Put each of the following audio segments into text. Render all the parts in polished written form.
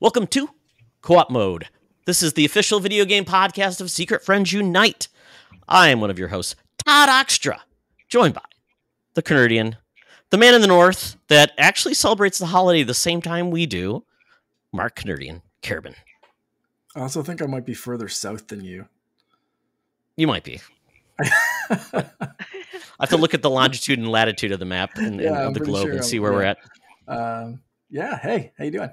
Welcome to Co-op Mode. This is the official video game podcast of Secret Friends Unite. I am one of your hosts, Todd Oxtra, joined by the Canadian, the man in the north that actually celebrates the holiday the same time we do, Mark Canadian Carabin. I also think I might be further south than you. You might be. I have to look at the longitude and latitude of the map and of the globe and see where we're at. Hey, how you doing?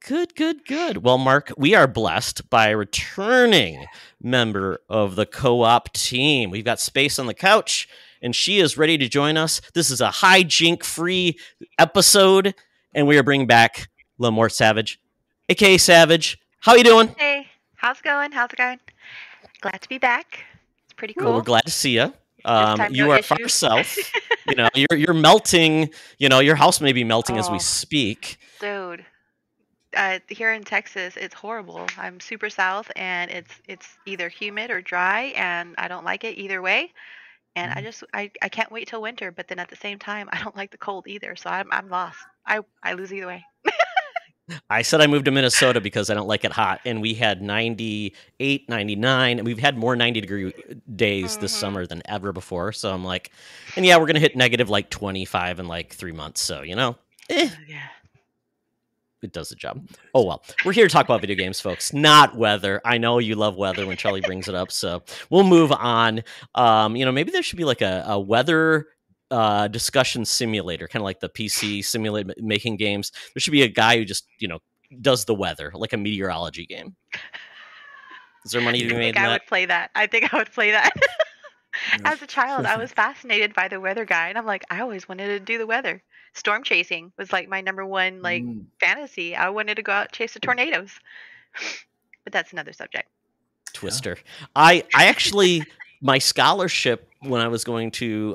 Good. Well, Mark, we are blessed by a returning member of the co-op team. We've got Space on the couch, and she is ready to join us. This is a hijink-free episode, and we are bringing back LemortaSavage, a.k.a. Savage. How you doing? Hey, how's it going? Glad to be back. It's pretty cool. Well, we're glad to see you. You are far south. You're melting. Your house may be melting as we speak. Dude. Here in Texas, it's horrible. I'm super south, and it's either humid or dry, and I don't like it either way. And I can't wait till winter, but then at the same time, I don't like the cold either. So I'm lost. I lose either way. I said I moved to Minnesota because I don't like it hot, and we had 98, 99, and we've had more 90-degree days this summer than ever before. So I'm like, and yeah, we're gonna hit negative like 25 in like 3 months. So Yeah. It does the job. Oh, well, we're here to talk about video games, folks, not weather. I know you love weather when Charlie brings it up, so we'll move on. Maybe there should be like a weather discussion simulator, kind of like the PC simulate making games. There should be a guy who just, does the weather, like a meteorology game. Is there money to be made in that? I think I would play that. As a child, I was fascinated by the weather guy, and I'm like, I always wanted to do the weather. Storm chasing was like my number one fantasy. I wanted to go out and chase the tornadoes, but that's another subject. Twister. I actually my scholarship when I was going to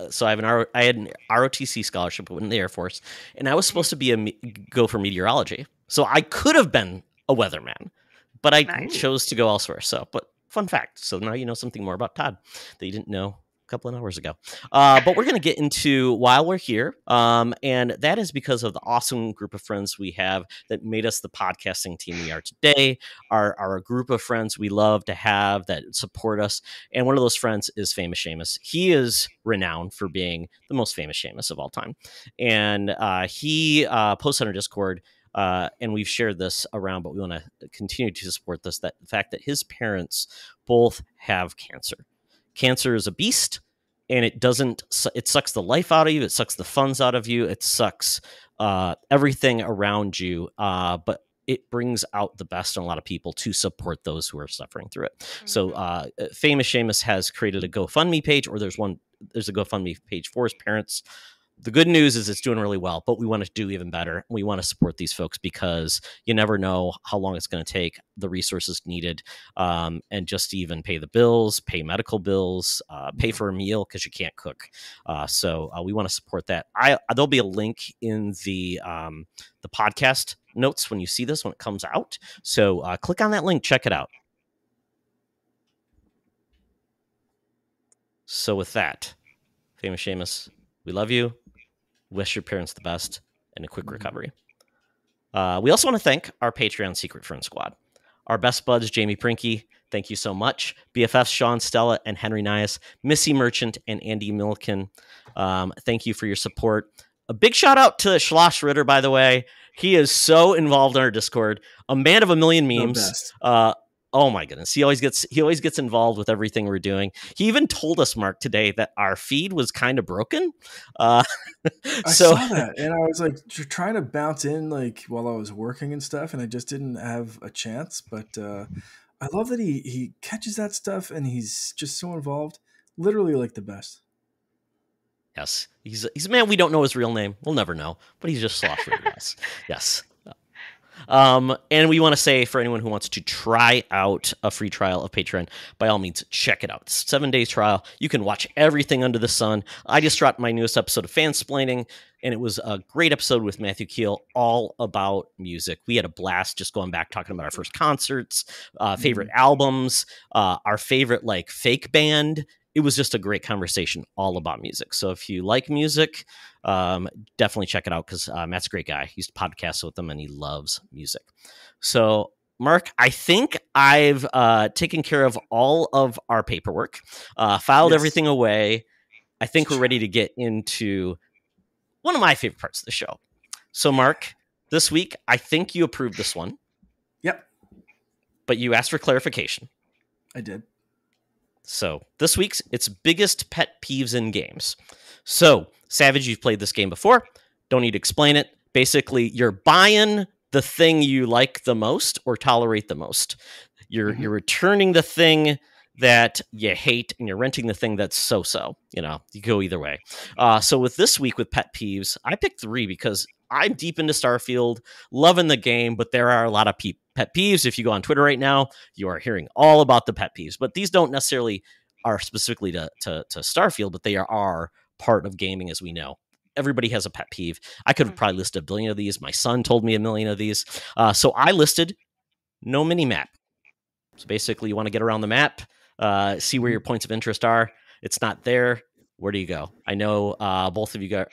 so I had an ROTC scholarship in the Air Force, and I was supposed to go for meteorology. So I could have been a weatherman, but I chose to go elsewhere. But fun fact. So now you know something more about Todd that you didn't know couple of hours ago. But we're going to get into while we're here. And that is because of the awesome group of friends we have that made us the podcasting team we are today, are a group of friends we love to have that support us. And one of those friends is Famous Seamus. He is renowned for being the most famous Seamus of all time. And he posts on our Discord, and we've shared this around, but we want to continue to support this, that the fact that his parents both have cancer. Cancer is a beast, and it sucks the life out of you. It sucks the funds out of you. It sucks everything around you. But it brings out the best in a lot of people to support those who are suffering through it. Mm-hmm. So Famous Seamus has created a GoFundMe page, or there's a GoFundMe page for his parents. The good news is it's doing really well, but we want to do even better. We want to support these folks because you never know how long it's going to take, the resources needed, and just even pay the bills, pay medical bills, pay for a meal because you can't cook. So we want to support that. There'll be a link in the podcast notes when you see this, when it comes out. So click on that link, check it out. So with that, Famous Seamus, we love you. Wish your parents the best and a quick recovery. We also want to thank our Patreon Secret Friend Squad. Our best buds, Jamie Prinky, thank you so much. BFFs, Sean, Stella, and Henry Nias, Missy Merchant, and Andy Milliken. Thank you for your support. A big shout out to Schloss Ritter, by the way. He is so involved in our Discord. A man of a million memes. Oh my goodness. He always gets involved with everything we're doing. He even told us, Mark, today that our feed was kind of broken. I saw that, and I was like trying to bounce in like while I was working and stuff, and I just didn't have a chance. But I love that he catches that stuff, and he's just so involved. Literally like the best. Yes. He's a man we don't know his real name. We'll never know, but he's just Slosh Ritter. Yes. And we want to say for anyone who wants to try out a free trial of Patreon, by all means, check it out. It's a 7-day trial. You can watch everything under the sun. I just dropped my newest episode of Fansplaining, and it was a great episode with Matthew Keel, all about music. We had a blast just going back, talking about our first concerts, favorite albums, our favorite fake band. it was just a great conversation all about music. So if you like music, definitely check it out, because Matt's a great guy. He used to podcast with him and he loves music. So Mark, I think I've taken care of all of our paperwork, filed everything away. I think we're ready to get into one of my favorite parts of the show. So Mark, this week, I think you approved this one. Yep. But you asked for clarification. I did. So this week's, it's biggest pet peeves in games. So Savage, you've played this game before. Don't need to explain it. Basically, you're buying the thing you like the most or tolerate the most. You're returning the thing that you hate, and you're renting the thing that's so-so. You know, you go either way. So with this week with pet peeves, I picked 3 because I'm deep into Starfield, loving the game, but there are a lot of pet peeves. If you go on Twitter right now, you are hearing all about the pet peeves, but these don't necessarily are specifically to Starfield, but they are part of gaming, as we know. Everybody has a pet peeve. I could have probably listed a billion of these. My son told me a million of these. So I listed no mini map. So basically, you want to get around the map, see where your points of interest are. It's not there. Where do you go? I know both of you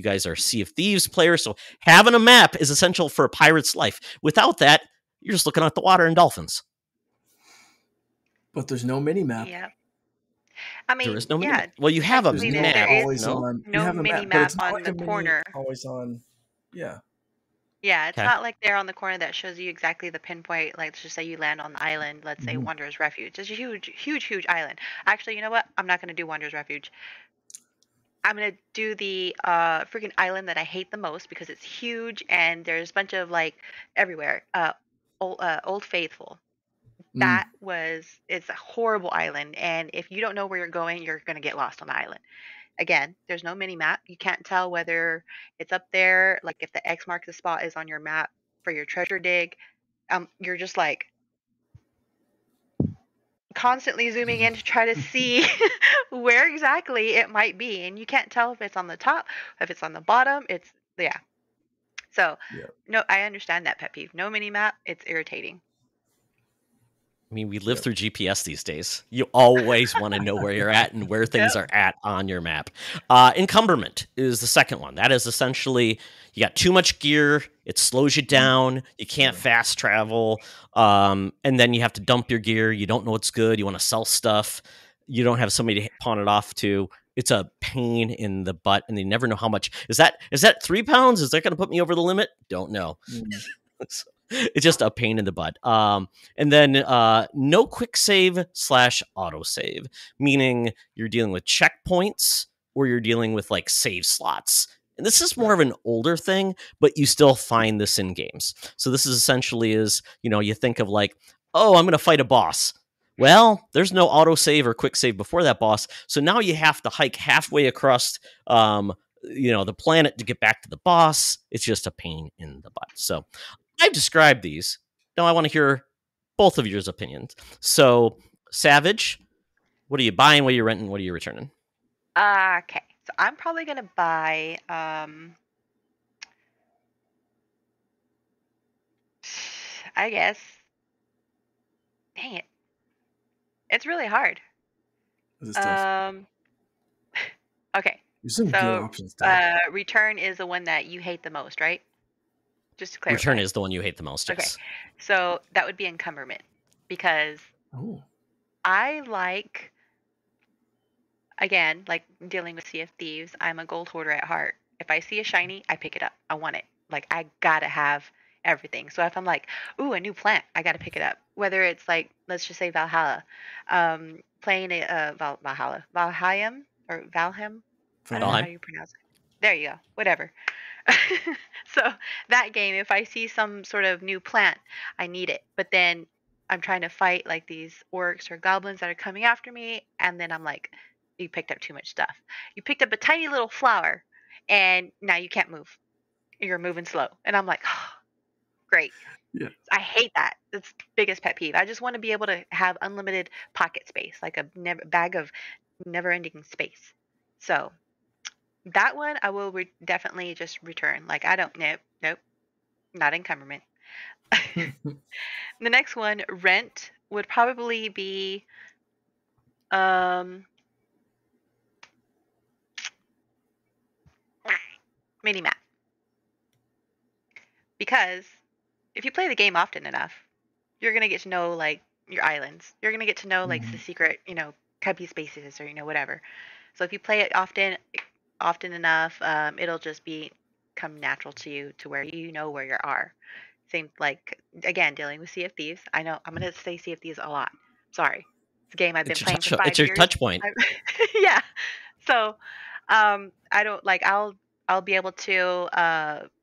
guys are Sea of Thieves players, so having a map is essential for a pirate's life. Without that, you're just looking at the water and dolphins. But there's no mini map. Yeah. I mean, there is no mini map. Well, you have a map. There is no mini map on the corner. Always on. Yeah. Yeah, it's not like there on the corner that shows you exactly the pinpoint. Like, let's just say you land on the island, let's say Wanderer's Refuge. It's a huge island. Actually, you know what? I'm not going to do Wanderer's Refuge. I'm going to do the freaking island that I hate the most because it's huge and there's a bunch of, like, everywhere. Old Faithful. It's a horrible island. And if you don't know where you're going to get lost on the island. Again, there's no mini map. You can't tell whether it's up there. Like if the X marks the spot is on your map for your treasure dig, you're just like constantly zooming in to try to see where exactly it might be, and you can't tell if it's on the top, if it's on the bottom. So no, I understand that pet peeve. No mini map. It's irritating. I mean, we live through GPS these days. You always want to know where you're at and where things are at on your map. Encumberment is the second one. That is essentially, you got too much gear. It slows you down. You can't fast travel. And then you have to dump your gear. You don't know what's good. You want to sell stuff. You don't have somebody to pawn it off to. It's a pain in the butt, and you never know how much. Is that 3 pounds? Is that going to put me over the limit? Don't know. It's just a pain in the butt. And then no quick save / auto save, meaning you're dealing with checkpoints or you're dealing with like save slots. And this is more of an older thing, but you still find this in games. So this is essentially you think of like, oh, I'm going to fight a boss. Well, there's no auto save or quick save before that boss. So now you have to hike halfway across the planet to get back to the boss. It's just a pain in the butt. So I've described these. Now I want to hear both of your opinions. So, Savage, what are you buying? What are you renting? What are you returning? Okay, so I'm probably gonna buy. I guess. Dang it, it's really hard. This is tough. Okay. There's some good options. Return is the one that you hate the most, right? Just to clarify. Return is the one you hate the most, yes. Okay. So that would be encumberment, because I like, again, like dealing with Sea of Thieves, I'm a gold hoarder at heart. If I see a shiny, I pick it up. I want it. Like, I gotta have everything. So if I'm like, ooh, a new plant, I gotta pick it up. Whether it's like, let's just say Valhalla, playing a Valheim or Valheim. I don't know how you pronounce it. There you go. Whatever. So that game, if I see some sort of new plant, I need it. But then I'm trying to fight like these orcs or goblins that are coming after me, and then I'm like, you picked up too much stuff. You picked up a tiny little flower, and now you can't move. You're moving slow. And I'm like, oh, great. Yeah. I hate that. That's the biggest pet peeve. I just want to be able to have unlimited pocket space, like a bag of never-ending space. So that one I will definitely just return. Like, I don't, nope, not encumberment. The next one, rent, would probably be mini map. Because if you play the game often enough, you're gonna get to know like your islands. You're gonna get to know like the secret, cubby spaces or whatever. So if you play it often enough, it'll just come natural to you to where you know where you are. Same like again dealing with Sea of Thieves. I know I'm gonna say Sea of Thieves a lot. Sorry, it's a game I've been playing for It's 5 your years. touch point. Yeah. So, I don't like I'll be able to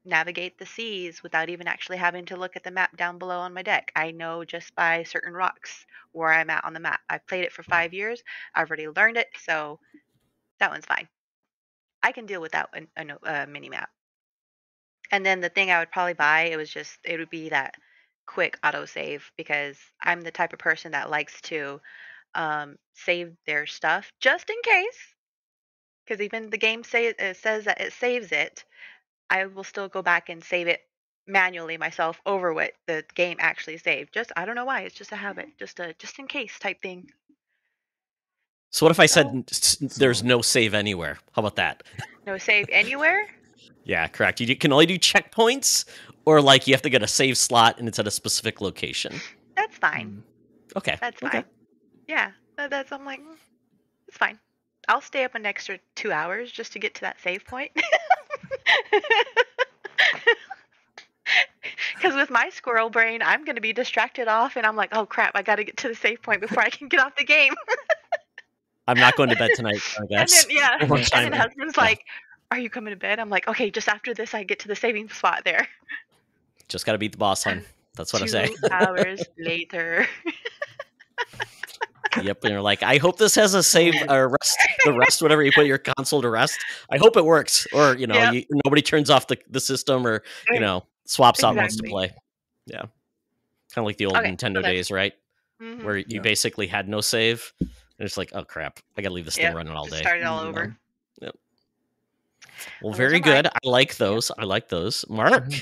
navigate the seas without even actually having to look at the map down below on my deck. I know just by certain rocks where I'm at on the map. I've played it for 5 years. I've already learned it, so that one's fine. I can deal with that mini map. And then the thing I would probably buy, it would be that quick autosave because I'm the type of person that likes to save their stuff just in case. Because even the game says that it saves it, I will still go back and save it manually myself over what the game actually saved. Just I don't know why. It's just a habit, just in case type thing. So what if I So, said there's no save anywhere? How about that? no save anywhere? Yeah, correct. You can only do checkpoints, or like you have to get a save slot and it's at a specific location. That's fine. Okay. That's fine. Okay. Yeah, I'm like, it's fine. I'll stay up an extra 2 hours just to get to that save point. Because with my squirrel brain, I'm going to be distracted off, and I'm like, oh crap, I got to get to the save point before I can get off the game. I'm not going to bed tonight, I guess. And then husband's like, are you coming to bed? I'm like, okay, just after this, I get to the saving spot there. Just got to beat the boss, hon. That's what I say. 2 hours later. Yep, and you're like, I hope this has a save rest, whatever you put your console to rest. I hope it works, or nobody turns off the system, or swaps out wants to play. Yeah, kind of like the old Nintendo days, right? Mm-hmm. Where you basically had no save, and it's like, oh crap, I gotta leave this thing running all day. Start it all over. Yep. Well, very good. I like those. I like those. Mark.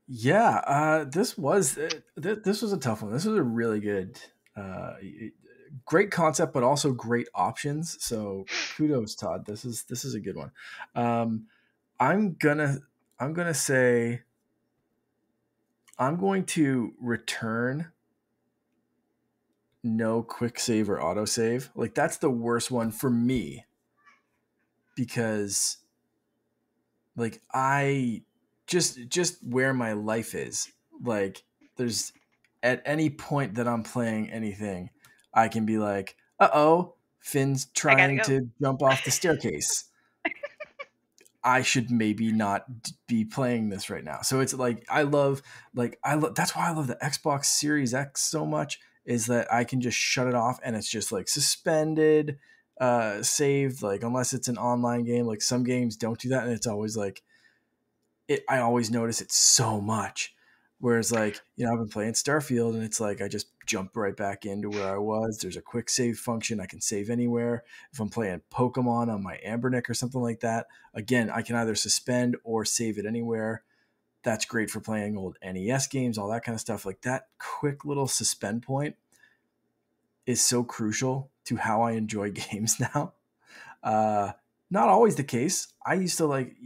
Yeah, this was a tough one. This was a really good, great concept, but also great options. So kudos, Todd. This is a good one. I'm gonna say I'm going to return no quick save or autosave. Like that's the worst one for me because like I just where my life is, like there's at any point that I'm playing anything, I can be like, uh-oh, Finn's trying to jump off the staircase. I should maybe not be playing this right now. So it's like, that's why I love the Xbox Series X so much, is that I can just shut it off and it's just like suspended, saved, like unless it's an online game. Like some games don't do that, and it's always like, I always notice it so much. Whereas like, I've been playing Starfield and it's like I just jump right back into where I was. There's a quick save function. I can save anywhere. If I'm playing Pokemon on my Ambernick or something like that, again, I can either suspend or save it anywhere. That's great for playing old NES games, all that kind of stuff. Like that quick little suspend point is so crucial to how I enjoy games now. Not always the case. I used to like,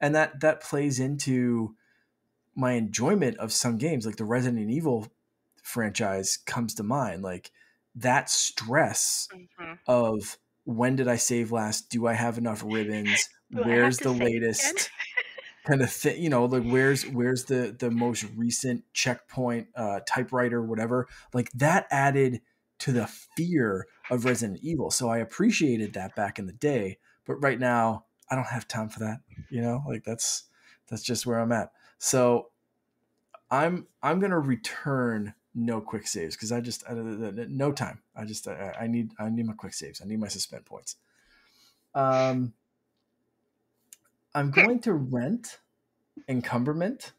and that plays into my enjoyment of some games, like the Resident Evil franchise comes to mind. Like that stress of when did I save last? Do I have enough ribbons? Where's the latest kind of thing? Like where's the most recent checkpoint, typewriter, whatever. Like that added to the fear of Resident Evil. So I appreciated that back in the day. But right now, I don't have time for that. Like that's just where I'm at. So I'm gonna return no quick saves because no time. I need my quick saves. I need my suspend points. I'm going to rent encumberment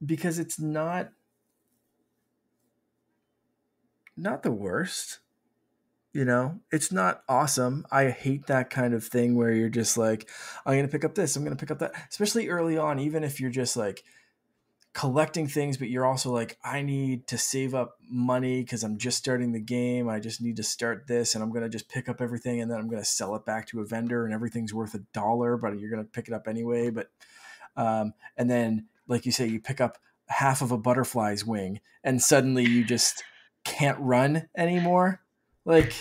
because it's not the worst. It's not awesome. I hate that kind of thing where you're just like, I'm going to pick up this, I'm going to pick up that, especially early on, even if you're just like collecting things, but you're also like, I need to save up money because I'm just starting the game. I just need to start this, and I'm going to just pick up everything, and then I'm going to sell it back to a vendor, and everything's worth $1, but you're going to pick it up anyway. But and then, like you say, you pick up half of a butterfly's wing, and suddenly you just can't run anymore. Like,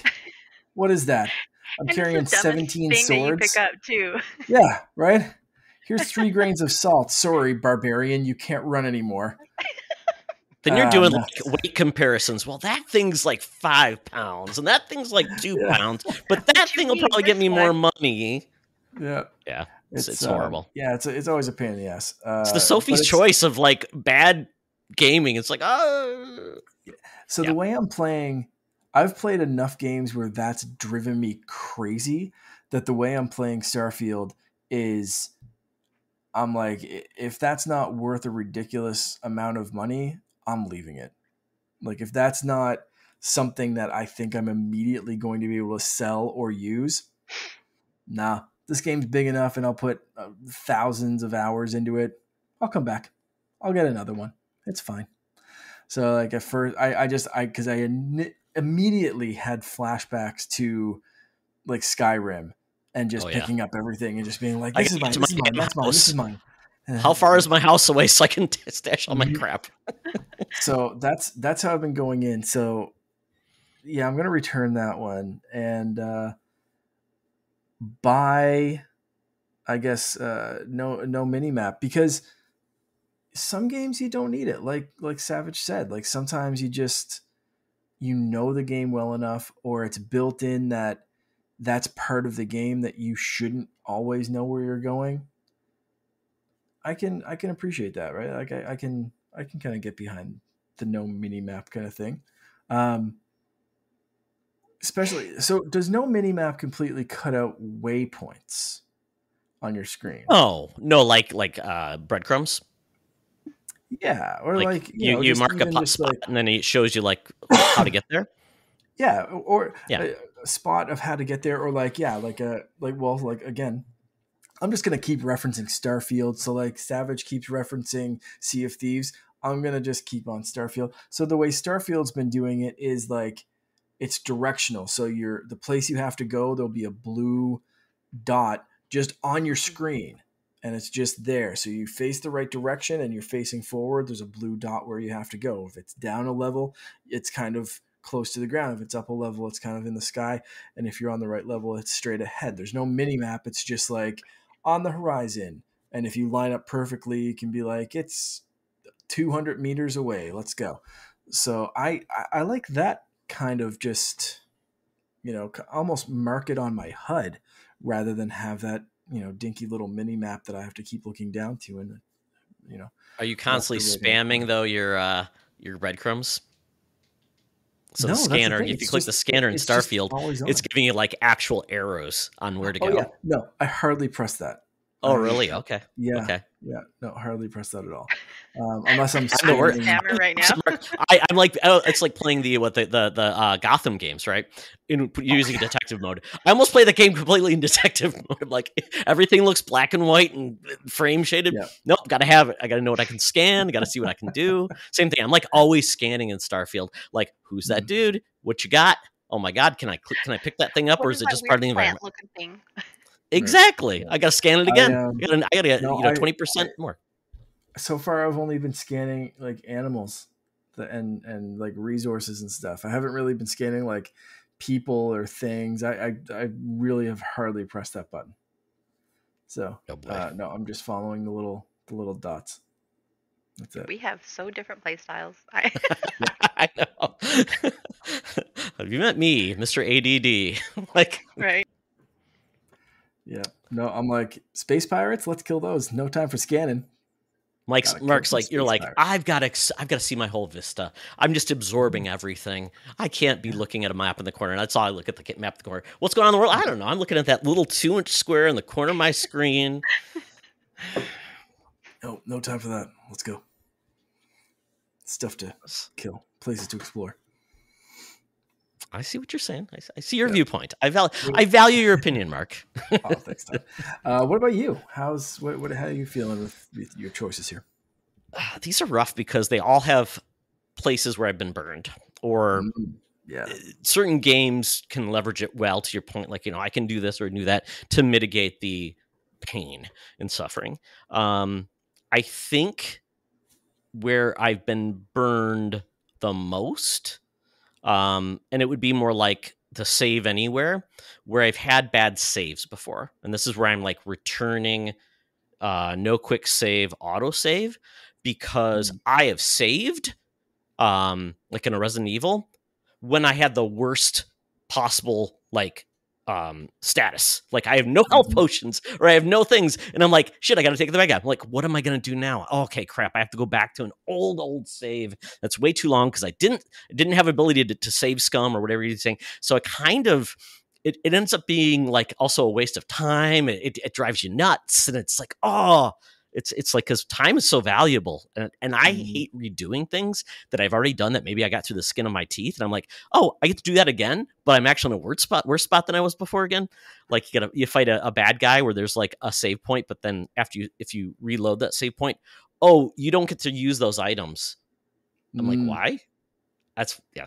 what is that? I'm And carrying it's the dumbest 17 thing that you pick swords. up too. Yeah, right? Here's 3 grains of salt. Sorry, barbarian, you can't run anymore. Then you're doing no. like weight comparisons. Well, that thing's like 5 pounds, and that thing's like 2 pounds, but that thing will probably get me more money. Yeah, yeah, it's horrible. Yeah, it's always a pain in the ass. It's the Sophie's choice of like bad gaming. It's like, oh. So the way I'm playing, I've played enough games where that's driven me crazy that the way I'm playing Starfield is, I'm like, if that's not worth a ridiculous amount of money, I'm leaving it. Like, if that's not something that I think I'm immediately going to be able to sell or use, nah, this game's big enough and I'll put thousands of hours into it. I'll come back. I'll get another one. It's fine. So like at first, because I immediately had flashbacks to like Skyrim and just picking up everything and just being like, this is mine, this is mine. How far is my house away so I can stash all my crap? So that's how I've been going in. So yeah, I'm going to return that one and buy, I guess, no mini map, because some games you don't need it. Like Savage said, like sometimes you know the game well enough, or it's built in that that's part of the game that you shouldn't always know where you're going. I can appreciate that, right? Like I can kind of get behind the no mini map kind of thing. Especially, so does no mini map completely cut out waypoints on your screen? Oh, no, like breadcrumbs. Yeah, or like you mark a spot and then it shows you like how to get there. Yeah, or a spot of how to get there, or again, I'm just gonna keep referencing Starfield. So like Savage keeps referencing Sea of Thieves. I'm gonna just keep on Starfield. So the way Starfield's been doing it is like it's directional. So the place you have to go, there'll be a blue dot just on your screen. And it's just there. So you face the right direction and you're facing forward. There's a blue dot where you have to go. If it's down a level, it's kind of close to the ground. If it's up a level, it's kind of in the sky. And if you're on the right level, it's straight ahead. There's no mini map. It's just like on the horizon. And if you line up perfectly, you can be like, it's 200 meters away. Let's go. So I like that kind of just, almost mark it on my HUD rather than have that, dinky little mini map that I have to keep looking down to. And, are you constantly spamming though your breadcrumbs? So no, the scanner, if you click the scanner in Starfield, it's giving you like actual arrows on where to go. Yeah. No, I hardly press that. Oh, really? Okay. Yeah. Okay. Yeah. No, hardly press that at all. Unless I'm spammer right now. I'm like, it's like playing the Gotham games, right? Using detective mode. I almost play the game completely in detective mode. Like everything looks black and white and frame shaded. Yeah. Nope, gotta have it. I gotta know what I can scan. I gotta see what I can do. Same thing. I'm like always scanning in Starfield. Like, who's that dude? What you got? Oh my God, can I pick that thing up, or is it just part of the environment? Looking thing? Exactly. I gotta scan it again. I gotta 20% more. So far, I've only been scanning like animals and like resources and stuff. I haven't really been scanning like people or things. I really have hardly pressed that button. So no, I'm just following the little dots. That's it. We have so different play styles. I know. Have you met me, Mr. ADD? Like, right. Yeah. No, I'm like, space pirates, let's kill those. No time for scanning. Mark's like, you're like, I've got to see my whole vista. I'm just absorbing everything. I can't be looking at a map in the corner. That's all I look at, the map in the corner. What's going on in the world? I don't know. I'm looking at that little 2-inch square in the corner of my screen. No time for that. Let's go. Stuff to kill, places to explore. I see what you're saying. I see your viewpoint. I value your opinion, Mark. Oh, thanks, Tom. What about you? How are you feeling with your choices here? these are rough because they all have places where I've been burned, or Yeah. certain games can leverage it well, to your point, like, I can do this or do that to mitigate the pain and suffering. I think where I've been burned the most, and it would be more like the save anywhere, where I've had bad saves before. And this is where I'm like returning no quick save, auto save, because I have saved like in a Resident Evil when I had the worst possible like status. Like I have no health potions or I have no things, and I'm like, shit, I gotta take the bag out. I'm like, what am I gonna do now? Oh, okay, crap. I have to go back to an old save that's way too long because I didn't have ability to save scum or whatever you're saying. So it kind of it ends up being like also a waste of time. It drives you nuts, and it's like, oh, it's like, because time is so valuable, and I hate redoing things that I've already done that maybe I got through the skin of my teeth, and I'm like, oh, I get to do that again, but I'm actually in a worse spot than I was before again. Like you fight a bad guy where there's like a save point, but then if you reload that save point, oh, you don't get to use those items. I'm like, why?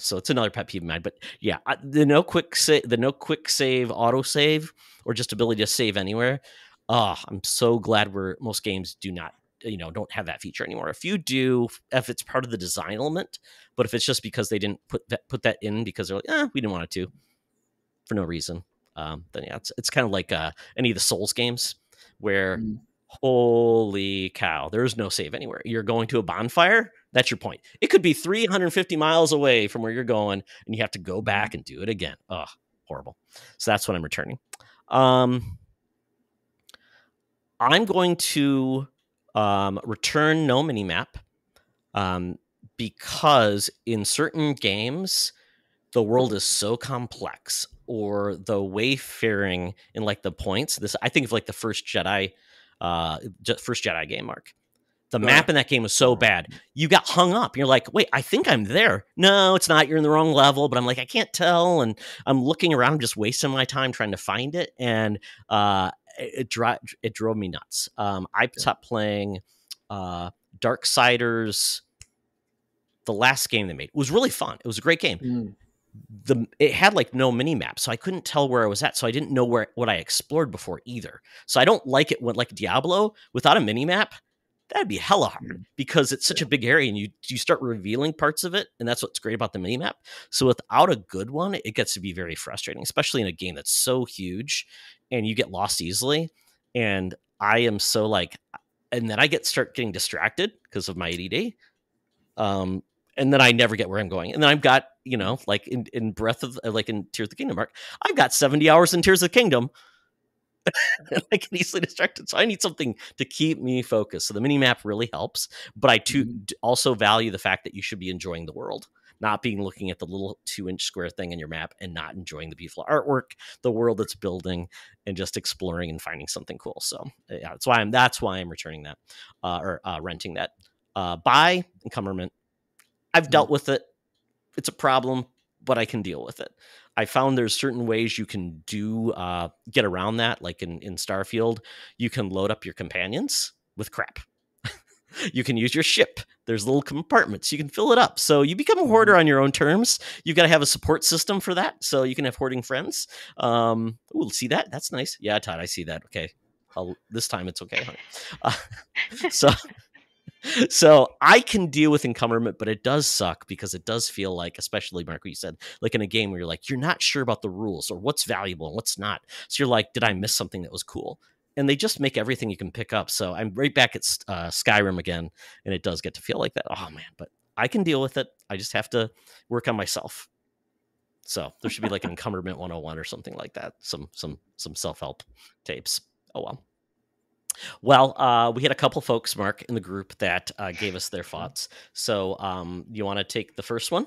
So it's another pet peeve of mine. But yeah, the no quick save auto save, or just ability to save anywhere. Oh, I'm so glad most games do not, don't have that feature anymore. If you do, if it's part of the design element, but if it's just because they didn't put that in because they're like, we didn't want it to for no reason, then yeah, it's kind of like any of the Souls games where holy cow, there's no save anywhere. You're going to a bonfire. That's your point. It could be 350 miles away from where you're going, and you have to go back and do it again. Oh, horrible. So that's what I'm returning. I'm going to return no minimap, because in certain games, the world is so complex, or the wayfaring in like the points. I think of like the first Jedi game, Mark. The map in that game was so bad. You got hung up. You're like, wait, I think I'm there. No, it's not. You're in the wrong level. But I'm like, I can't tell. And I'm looking around, just wasting my time trying to find it. And it drove me nuts. I stopped playing Darksiders. The last game they made, it was really fun. It was a great game. It had like no mini map, so I couldn't tell where I was at. So I didn't know what I explored before either. So I don't like it when, like Diablo, without a mini map, that'd be hella hard because it's such a big area, and you start revealing parts of it, and that's what's great about the mini map. So without a good one, it gets to be very frustrating, especially in a game that's so huge, and you get lost easily. And I am so like, and then I start getting distracted because of my ADD. And then I never get where I'm going. And then I've got, like in Breath of, like in Tears of the Kingdom, Mark, I've got 70 hours in Tears of the Kingdom. I get easily distracted. So I need something to keep me focused. So the mini map really helps. But I also value the fact that you should be enjoying the world, not being looking at the little 2-inch square thing in your map and not enjoying the beautiful artwork, the world it's building, and just exploring and finding something cool. So yeah, that's why I'm returning that, or renting that. Buy encumberment. I've dealt with it. It's a problem, but I can deal with it. I found there's certain ways you can get around that. Like in Starfield, you can load up your companions with crap. You can use your ship. There's little compartments. You can fill it up. So you become a hoarder on your own terms. You've got to have a support system for that, so you can have hoarding friends. See that? That's nice. Yeah, Todd, I see that. Okay. This time it's okay, honey. So I can deal with encumberment, but it does suck because it does feel like, especially Mark, what you said, like in a game where you're like, you're not sure about the rules or what's valuable and what's not. So you're like, did I miss something that was cool? And they just make everything you can pick up. So I'm right back at Skyrim again, and it does get to feel like that. Oh man, but I can deal with it. I just have to work on myself. So there should be like an encumberment 101 or something like that. Some self-help tapes. Oh well. Well, we had a couple folks, Mark, in the group that gave us their thoughts. So you want to take the first one?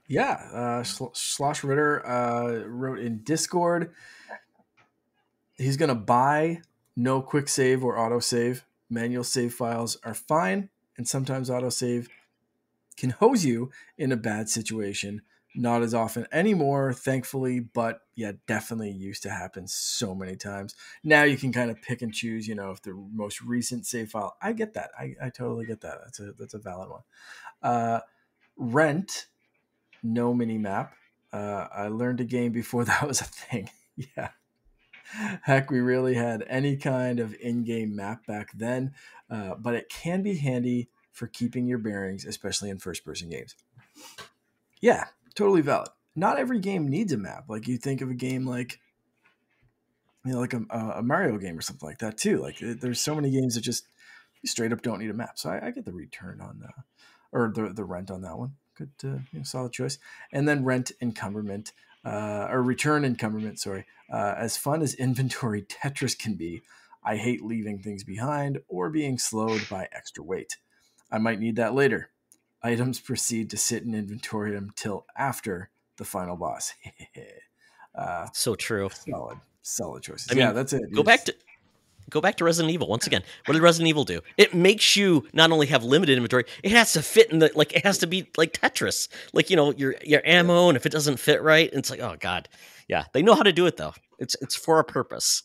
Yeah. Slosh Ritter wrote in Discord, he's going to buy no quick save or auto save. Manual save files are fine, and sometimes auto save can hose you in a bad situation. Not as often anymore, thankfully, but yeah, definitely used to happen so many times. Now you can kind of pick and choose, if the most recent save file. I get that. I totally get that. That's a valid one. Rent, no mini map. I learned a game before that was a thing. Yeah. Heck, we really had any kind of in-game map back then, but it can be handy for keeping your bearings, especially in first-person games. Yeah, totally valid. Not every game needs a map. Like you think of a game like, like a Mario game or something like that too. Like there's so many games that just straight up don't need a map. So I get the return on or the rent on that one. Good, solid choice. And then rent encumberment, or return encumberment. Sorry. As fun as inventory Tetris can be, I hate leaving things behind or being slowed by extra weight. I might need that later. Items proceed to sit in inventory until after the final boss. So true. Solid choices. I mean, Yeah, that's it. Go back to Resident Evil once again. What did Resident Evil do? It makes you not only have limited inventory, it has to fit in it has to be like Tetris. Like, your ammo, and if it doesn't fit right, it's like, oh god. Yeah, they know how to do it though. It's for a purpose.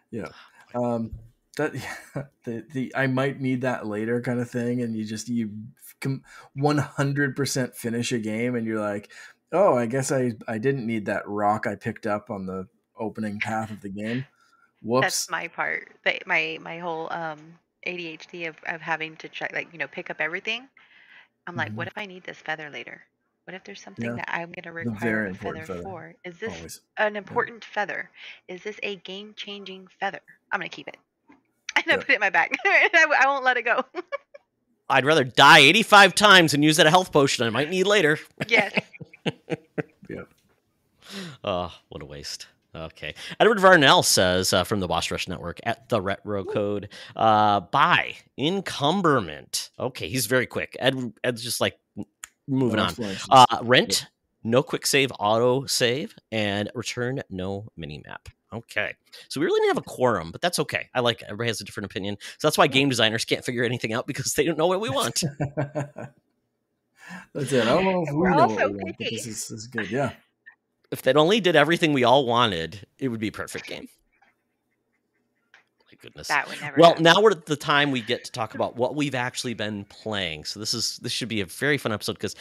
Yeah. That the I might need that later kind of thing, and you 100% finish a game, and you're like, oh, I guess I didn't need that rock I picked up on the opening path of the game. Whoops. That's my part. My whole ADHD of having to try, like, pick up everything. I'm like, what if I need this feather later? What if there's something Yeah. that I'm going to The require very a feather important feather. for? Is this Always. an important feather? Is this a game-changing feather? I'm going to keep it. And I Yep. put it in my bag. I won't let it go. I'd rather die 85 times and use that a health potion I might need later. Yes. Yep. Oh, what a waste. Okay. Edward Varnell says from the Boss Rush Network at the retro code, buy encumberment. Okay, he's very quick. Ed's just like moving on. Rent, no quick save, auto save, and return, no mini map. Okay. So we really didn't have a quorum, but that's okay. I like it. Everybody has a different opinion. So that's why game designers can't figure anything out, because they don't know what we want. That's it. I don't know if we know what we want, but this is good. Yeah. If they only did everything we all wanted, it would be a perfect game. My goodness. That would never Well, happen. now we're at the time we get to talk about what we've actually been playing. So this should be a very fun episode, because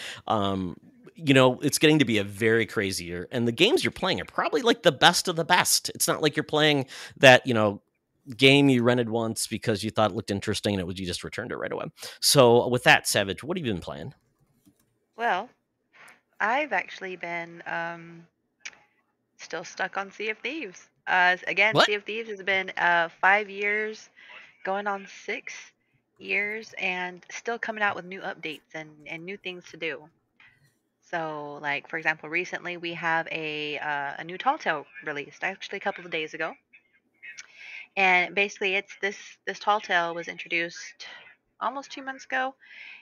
it's getting to be a very crazy year, and the games you're playing are probably like the best of the best. It's not like you're playing that, game you rented once because you thought it looked interesting and you just returned it right away. So with that, Savage, what have you been playing? Well, I've actually been still stuck on Sea of Thieves. Again, What? Sea of Thieves has been 5 years, going on 6 years, and still coming out with new updates and new things to do. So, like, for example, recently we have a new tall tale released, actually a couple of days ago. And basically, it's this tall tale was introduced almost 2 months ago,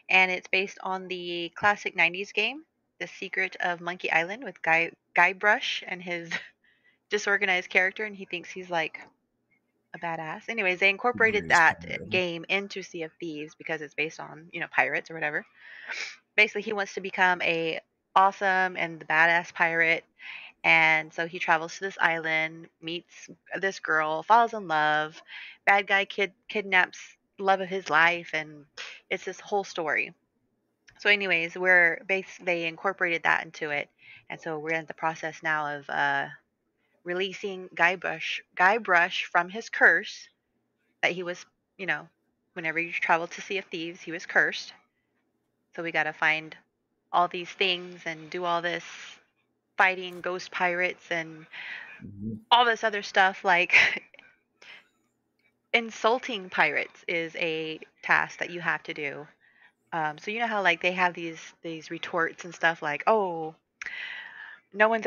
and it's based on the classic '90s game, The Secret of Monkey Island, with Guybrush and his disorganized character, and he thinks he's like a badass. Anyways, they incorporated that game into Sea of Thieves because it's based on, pirates or whatever. Basically, he wants to become a awesome and the badass pirate, and so he travels to this island, meets this girl, falls in love. Bad guy kidnaps love of his life, and it's this whole story. So, anyways, they incorporated that into it, and so we're in the process now of releasing Guybrush from his curse that he was, whenever you travel to Sea of Thieves, he was cursed. So we got to find all these things and do all this fighting ghost pirates and all this other stuff. Like, insulting pirates is a task that you have to do. So you know how, like, they have these retorts and stuff like, oh, no one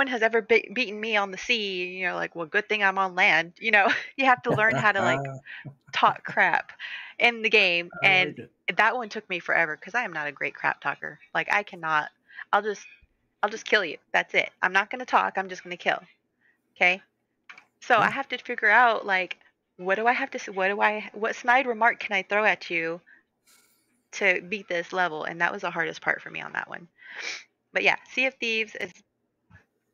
has ever beaten me on the sea. Like, well, good thing I'm on land. You have to learn how to, like, talk crap in the game, and that one took me forever because I am not a great crap talker. Like, I cannot. I'll just kill you. That's it. I'm not gonna talk. I'm just gonna kill. Okay. So I have to figure out, like, what do I have to say? What snide remark can I throw at you to beat this level, and that was the hardest part for me on that one. But yeah, Sea of Thieves is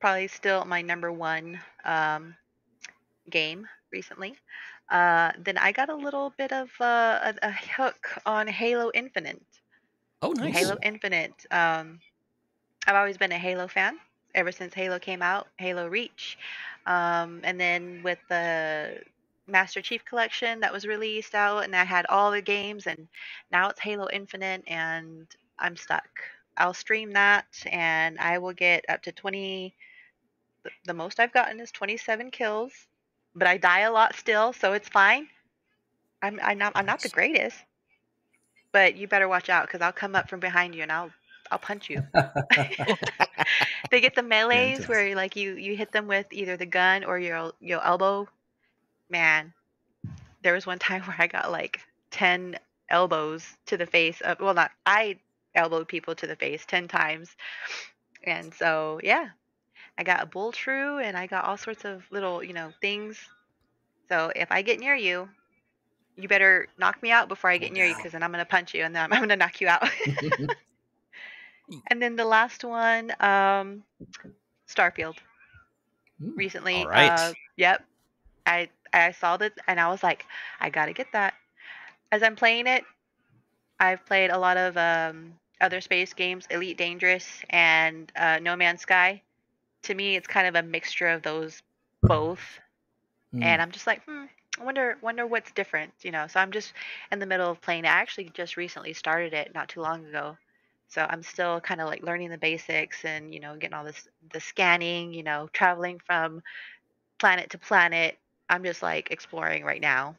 probably still my number one game recently. Then I got a little bit of a hook on Halo Infinite. Oh, nice. Halo Infinite. I've always been a Halo fan ever since Halo came out, Halo Reach. And then with the Master Chief Collection that was released out, and I had all the games, and now it's Halo Infinite, and I'm stuck. I'll stream that, and I will get up to 20. The most I've gotten is 27 kills, but I die a lot still, so it's fine. I'm not the greatest, but you better watch out because I'll come up from behind you and I'll punch you. They get the melees Fantastic. where like you hit them with either the gun or your elbow. Man, there was one time where I got like 10 elbows to the face of, well, not I elbowed people to the face 10 times. And so, yeah, I got a bull true and I got all sorts of little, things. So if I get near you, you better knock me out before I Go get near you down. because then I'm going to punch you and then I'm going to knock you out. And then the last one, Starfield. Recently, All right. yep, I saw that and I was like, I got to get that. As I'm playing it, I've played a lot of other space games, Elite Dangerous and No Man's Sky. To me, it's kind of a mixture of those both, and I'm just like, I wonder what's different, So I'm just in the middle of playing it. I actually just recently started it not too long ago, so I'm still kind of like learning the basics and getting all the scanning, traveling from planet to planet. I'm just like exploring right now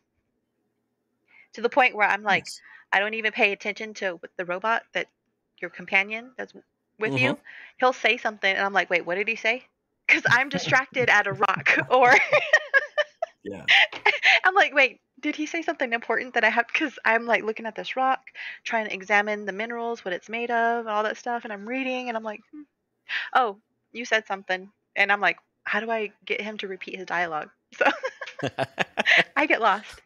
to the point where I'm like, Nice. I don't even pay attention to the robot that your companion that's with Mm-hmm. you. He'll say something, and I'm like, wait, what did he say? Because I'm distracted at a rock, or Yeah. I'm like, wait, did he say something important that I have? Because I'm like looking at this rock, trying to examine the minerals, what it's made of, all that stuff, and I'm reading, and I'm like, oh, you said something, and I'm like, how do I get him to repeat his dialogue? So I get lost.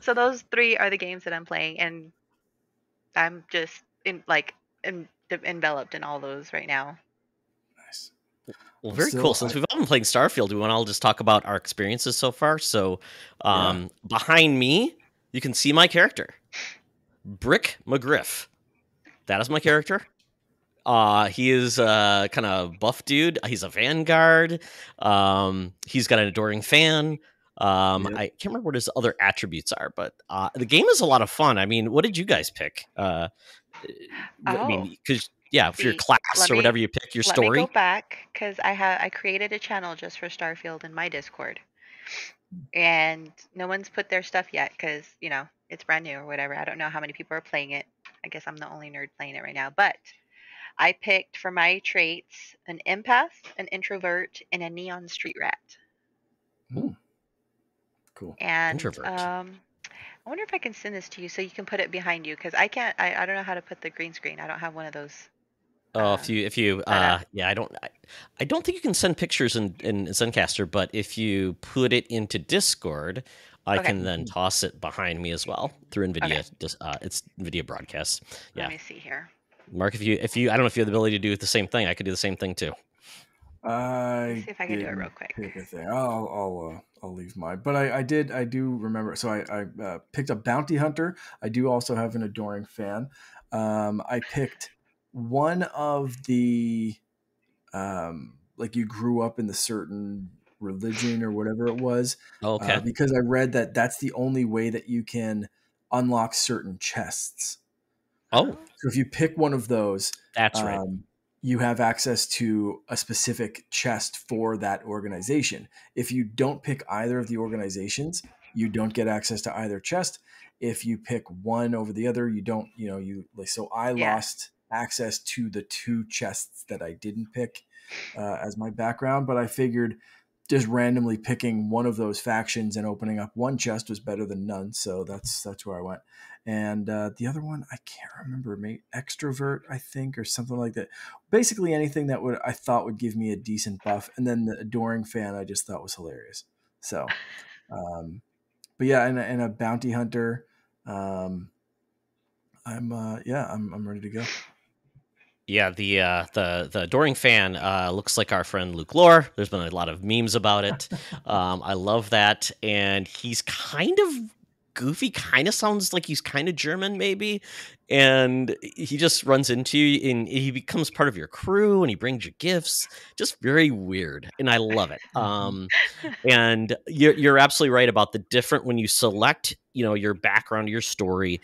So those three are the games that I'm playing, and I'm just enveloped in all those right now. Nice. Well, I'm very cool. still. Since we've all been playing Starfield, we want to all just talk about our experiences so far. So, Yeah. behind me, you can see my character, Brick McGriff. That is my character. He is a kind of buff dude. He's a Vanguard. He's got an adoring fan. Yep. I can't remember what his other attributes are, but the game is a lot of fun. I mean, what did you guys pick? I mean, Oh, because yeah, for your see, class let or me whatever you pick, your let me go story. back because I created a channel just for Starfield in my Discord, and no one's put their stuff yet because it's brand new or whatever. I don't know how many people are playing it. I guess I'm the only nerd playing it right now, but I picked for my traits an empath, an introvert, and a neon street rat. Ooh, Cool. And introvert. I wonder if I can send this to you so you can put it behind you because I can't. I don't know how to put the green screen. I don't have one of those Oh, uh, if you set up. yeah, I don't think you can send pictures in Zencaster, but if you put it into Discord, I Okay. can then toss it behind me as well through Okay. NVIDIA. It's NVIDIA broadcast. Let Yeah, me see here. Mark, if you I don't know if you have the ability to do the same thing. I could do the same thing too. Let me I see if I can do it real didn't quick. pick a thing. I'll leave mine. But I do remember. So I picked a bounty hunter. I do also have an adoring fan. I picked one of the like you grew up in the certain religion or whatever it was, Okay. because I read that that's the only way that you can unlock certain chests. Oh, Oh, So if you pick one of those, that's right. um, you have access to a specific chest for that organization. If you don't pick either of the organizations, you don't get access to either chest. If you pick one over the other, you don't, so I yeah. lost access to the two chests that I didn't pick as my background, but I figured just randomly picking one of those factions and opening up one chest was better than none. So that's where I went. And the other one I can't remember, maybe extrovert I think or something like that. Basically anything that I thought would give me a decent buff, and then the adoring fan I just thought was hilarious. So, but yeah, and a bounty hunter. Um, I'm ready to go. Yeah, the adoring fan looks like our friend Luke Lore. There's been a lot of memes about it. I love that, and he's kind of goofy. Kind of sounds like he's kind of German, maybe. And he just runs into you, and he becomes part of your crew, and he brings you gifts. Just very weird, and I love it. And you're absolutely right about the different when you select, your background, your story.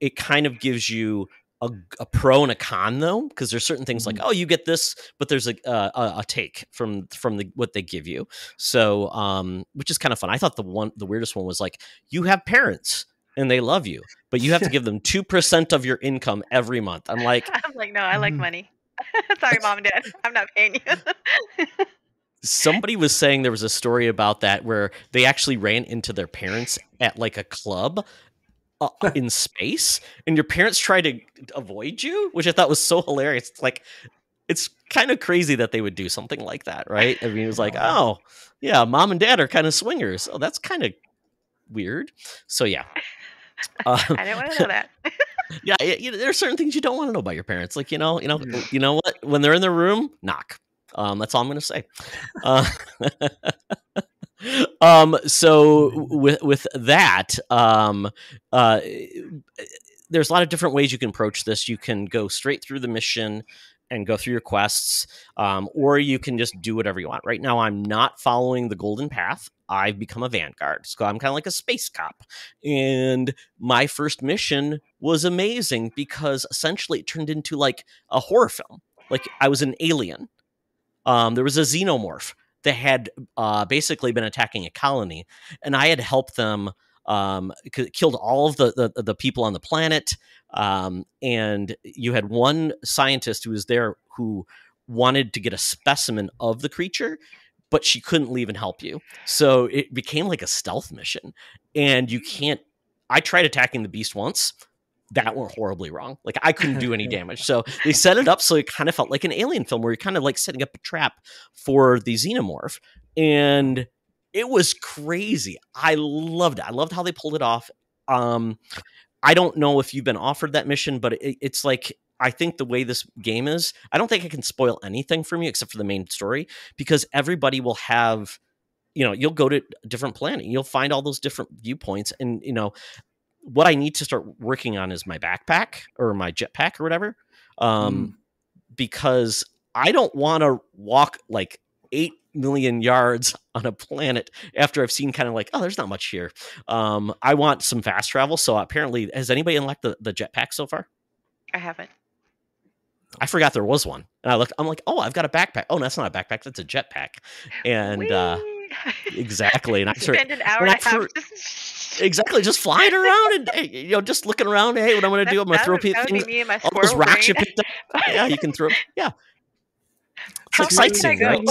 It kind of gives you a pro and a con though, because there's certain things like, oh, you get this, but there's a take from what they give you. So which is kind of fun. I thought the weirdest one was like, you have parents and they love you, but you have to give them 2% of your income every month. I'm like, no, I like money. Sorry, mom and dad, I'm not paying you. somebody was saying there was a story about that where they actually ran into their parents at like a club in space, and your parents try to avoid you, which I thought was so hilarious. It's like, it's kind of crazy that they would do something like that, right? I mean, it was like, oh, yeah, mom and dad are kind of swingers. Oh, that's kind of weird. So, yeah. I didn't want to know that. Yeah, there are certain things you don't want to know about your parents. Like, you know what? When they're in the room, knock. That's all I'm going to say. So with that, there's a lot of different ways you can approach this. You can go straight through the mission and go through your quests, or you can just do whatever you want. Right now, I'm not following the golden path. I've become a vanguard, so I'm kind of like a space cop. And my first mission was amazing because essentially it turned into like a horror film. Like I was an alien. There was a xenomorph that had basically been attacking a colony, and I had helped them. Killed all of the people on the planet, and you had one scientist who was there who wanted to get a specimen of the creature, but she couldn't leave and help you. So it became like a stealth mission, and you can't. I tried attacking the beast once. That went horribly wrong. Like I couldn't do any damage. So they set it up so it kind of felt like an alien film where you're kind of like setting up a trap for the xenomorph. And it was crazy. I loved it. I loved how they pulled it off. I don't know if you've been offered that mission, but it's like, I think the way this game is, I don't think I can spoil anything from you except for the main story, because everybody will have, you'll go to a different planet. You'll find all those different viewpoints. And, what I need to start working on is my backpack or my jetpack or whatever, because I don't want to walk like 8 million yards on a planet after I've seen kind of like, oh, there's not much here. I want some fast travel. So apparently, has anybody unlocked the jetpack so far? I haven't. I forgot there was one. And I'm like, oh, I've got a backpack. Oh, that's not a backpack. That's a jetpack. And exactly. And I spend an hour and a half. Exactly, just flying around and just looking around. Hey, what I'm going to do? I'm going to throw things. All those rocks you picked up. Yeah, you can throw. Yeah, it's like sightseeing, right?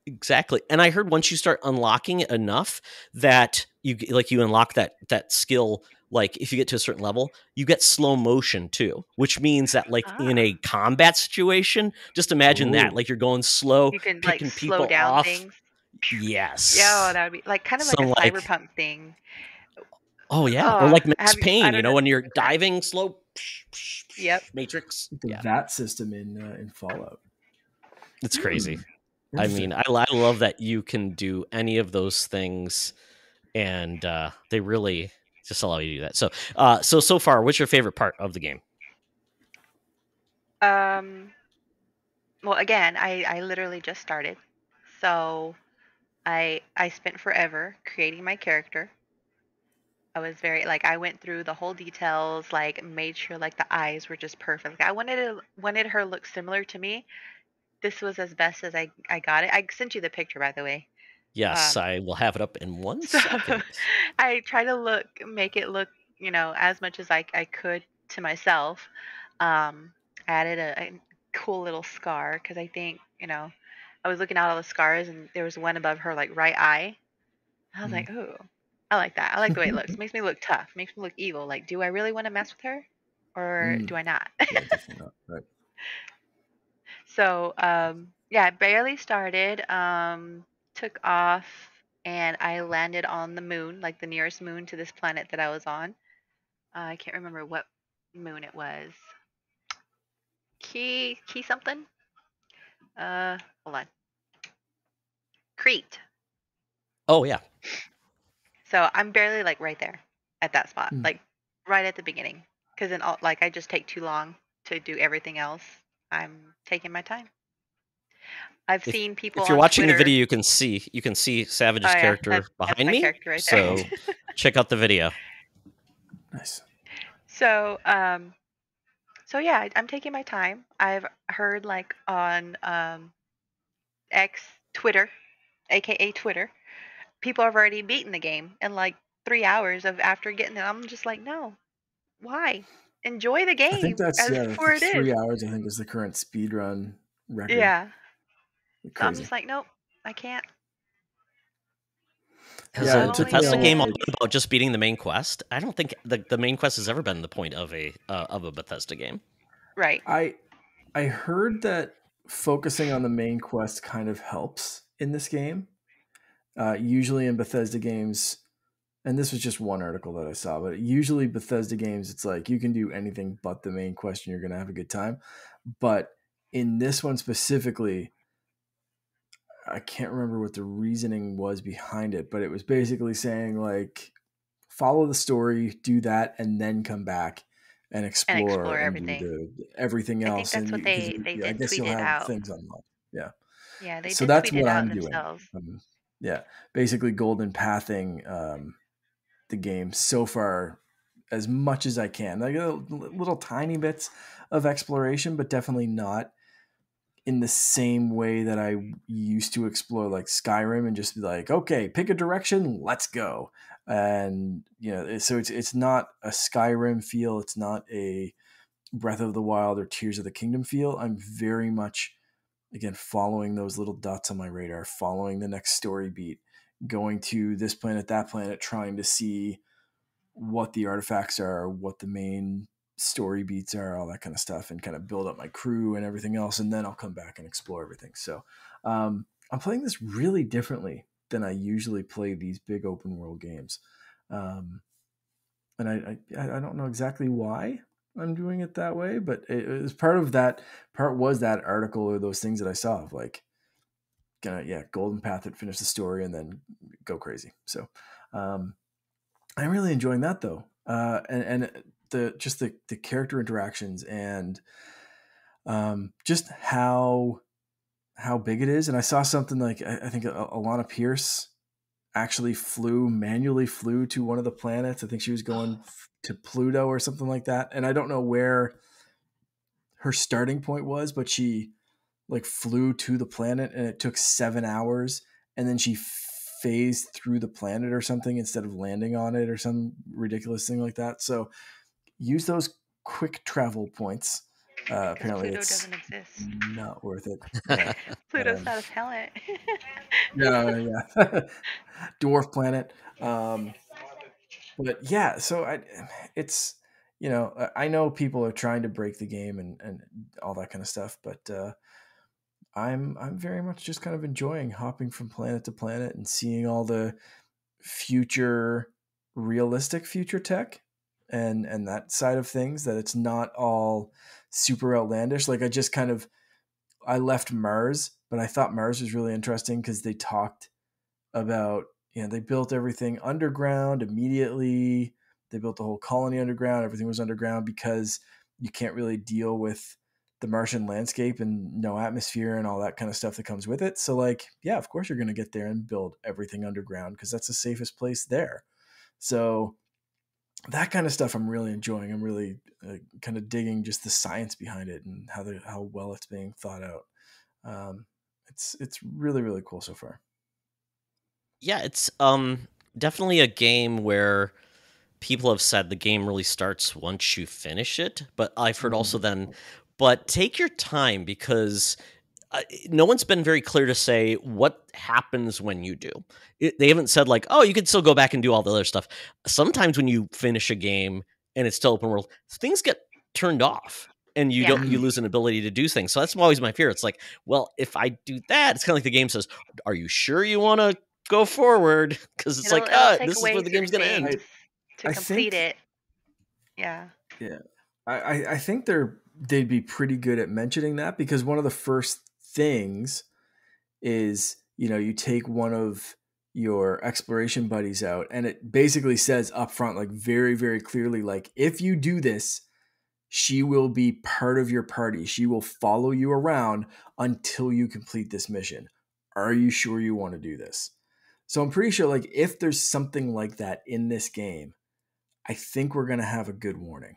Exactly. And I heard once you start unlocking it enough that you unlock that skill. Like if you get to a certain level, you get slow motion too, which means that like in a combat situation, just imagine that like you're going slow, you can picking like people slow down off. things. Yes. Yeah, that would be like kind of like a cyberpunk thing. Oh yeah, or like Max Payne, when you're diving slow. Yep. Matrix. That system in Fallout. It's crazy. I mean, I love that you can do any of those things, and they really just allow you to do that. So so far, what's your favorite part of the game? Well, again, I literally just started, so I spent forever creating my character. I was very I went through the whole details, like made sure like the eyes were just perfect. Like, I wanted her to look similar to me. This was as best as I got it. I sent you the picture, by the way. Yes, I will have it up in 1 second. I try to make it look, as much as I could to myself. I added a cool little scar because I think, I was looking at all the scars and there was one above her like right eye. I was like, ooh, I like that. I like the way it looks. It makes me look tough. Makes me look evil. Like, do I really want to mess with her, or do I not? Yeah, definitely not. Right. So, yeah, I barely started. Took off and I landed on the moon, like the nearest moon to this planet that I was on. I can't remember what moon it was. Key something. Hold on. Crete. Oh yeah. So I'm barely like right there at that spot, Hmm. like right at the beginning. Because then like I just take too long to do everything else. I'm taking my time. I've seen people If you're on watching the Twitter. video, you can see Oh Savage's yeah, character that's behind my me. character right there. So check out the video. Nice. So so yeah, I'm taking my time. I've heard like on X Twitter, aka Twitter, people have already beaten the game in like 3 hours of after getting it. I'm just like, no, why? Enjoy the I think game that's as for it is. 3 hours. I think is the current speed run record. Yeah. So I'm Crazy. just like, nope, I can't. So Has Yeah, a it not took only me a Bethesda game all while. been about just beating the main quest? I don't think the main quest has ever been the point of a Bethesda game. right. I heard that focusing on the main quest kind of helps in this game. Usually in Bethesda games, and this was just one article that I saw, but usually Bethesda games, it's like you can do anything but the main quest and you're going to have a good time. But in this one specifically, I can't remember what the reasoning was behind it, but it was basically saying like follow the story, do that, and then come back and And explore explore and do everything. the everything I think else. And that's what because they I did guess tweet you'll it have out. things unlocked. Yeah. Yeah, they So did that's tweet it what out I'm doing. themselves. Yeah, basically golden pathing the game so far as much as I can. Like little tiny bits of exploration, but definitely not in the same way that I used to explore like Skyrim and just be like, okay, pick a direction, let's go. And so it's not a Skyrim feel. It's not a Breath of the Wild or Tears of the Kingdom feel. I'm very much again following those little dots on my radar, following the next story beat, going to this planet, that planet, trying to see what the artifacts are, what the main story beats are, all that kind of stuff, and kind of build up my crew and everything else, and then I'll come back and explore everything. So I'm playing this really differently than I usually play these big open world games, and I don't know exactly why I'm doing it that way, but it was part of that. Part was that article or those things that I saw of like, golden path it, finish the story, and then go crazy. So I'm really enjoying that though, and the character interactions and just how big it is. And I saw something like I think Alana Pierce actually manually flew to one of the planets. I think she was going to Pluto or something like that. And I don't know where her starting point was, but she like flew to the planet and it took 7 hours, and then she phased through the planet or something instead of landing on it or some ridiculous thing like that. So use those quick travel points. Because Apparently Pluto it's doesn't exist. not worth it. Yeah. Pluto's not a planet. Yeah. Dwarf planet. But yeah, so it's, I know people are trying to break the game and all that kind of stuff, but I'm very much just kind of enjoying hopping from planet to planet and seeing all the realistic future tech and that side of things, that it's not all super outlandish. Like I left Mars, but I thought Mars was really interesting because they talked about, they built everything underground immediately. They built the whole colony underground. Everything was underground because you can't really deal with the Martian landscape and no atmosphere and all that kind of stuff that comes with it. So like, yeah, of course you're going to get there and build everything underground because that's the safest place there. So that kind of stuff I'm really enjoying. I'm really kind of digging just the science behind it and how well it's being thought out. It's really, really cool so far. Yeah, it's definitely a game where people have said the game really starts once you finish it, but I've heard also then, but take your time because no one's been very clear to say what happens when you do. They haven't said like, oh, you can still go back and do all the other stuff. Sometimes when you finish a game and it's still open world, things get turned off and you Yeah. you lose an ability to do things. So that's always my fear. It's like, well, if I do that, it's kind of like the game says, are you sure you want to go forward? Because it's It'll like, it'll take this is away where the game's going to end. things to I complete think it. Yeah. Yeah. I think they'd be pretty good at mentioning that, because one of the first things is, you take one of your exploration buddies out, and it basically says up front, like very, very clearly, like, if you do this, she will be part of your party. She will follow you around until you complete this mission. Are you sure you want to do this? So I'm pretty sure, like, if there's something like that in this game, I think we're gonna have a good warning.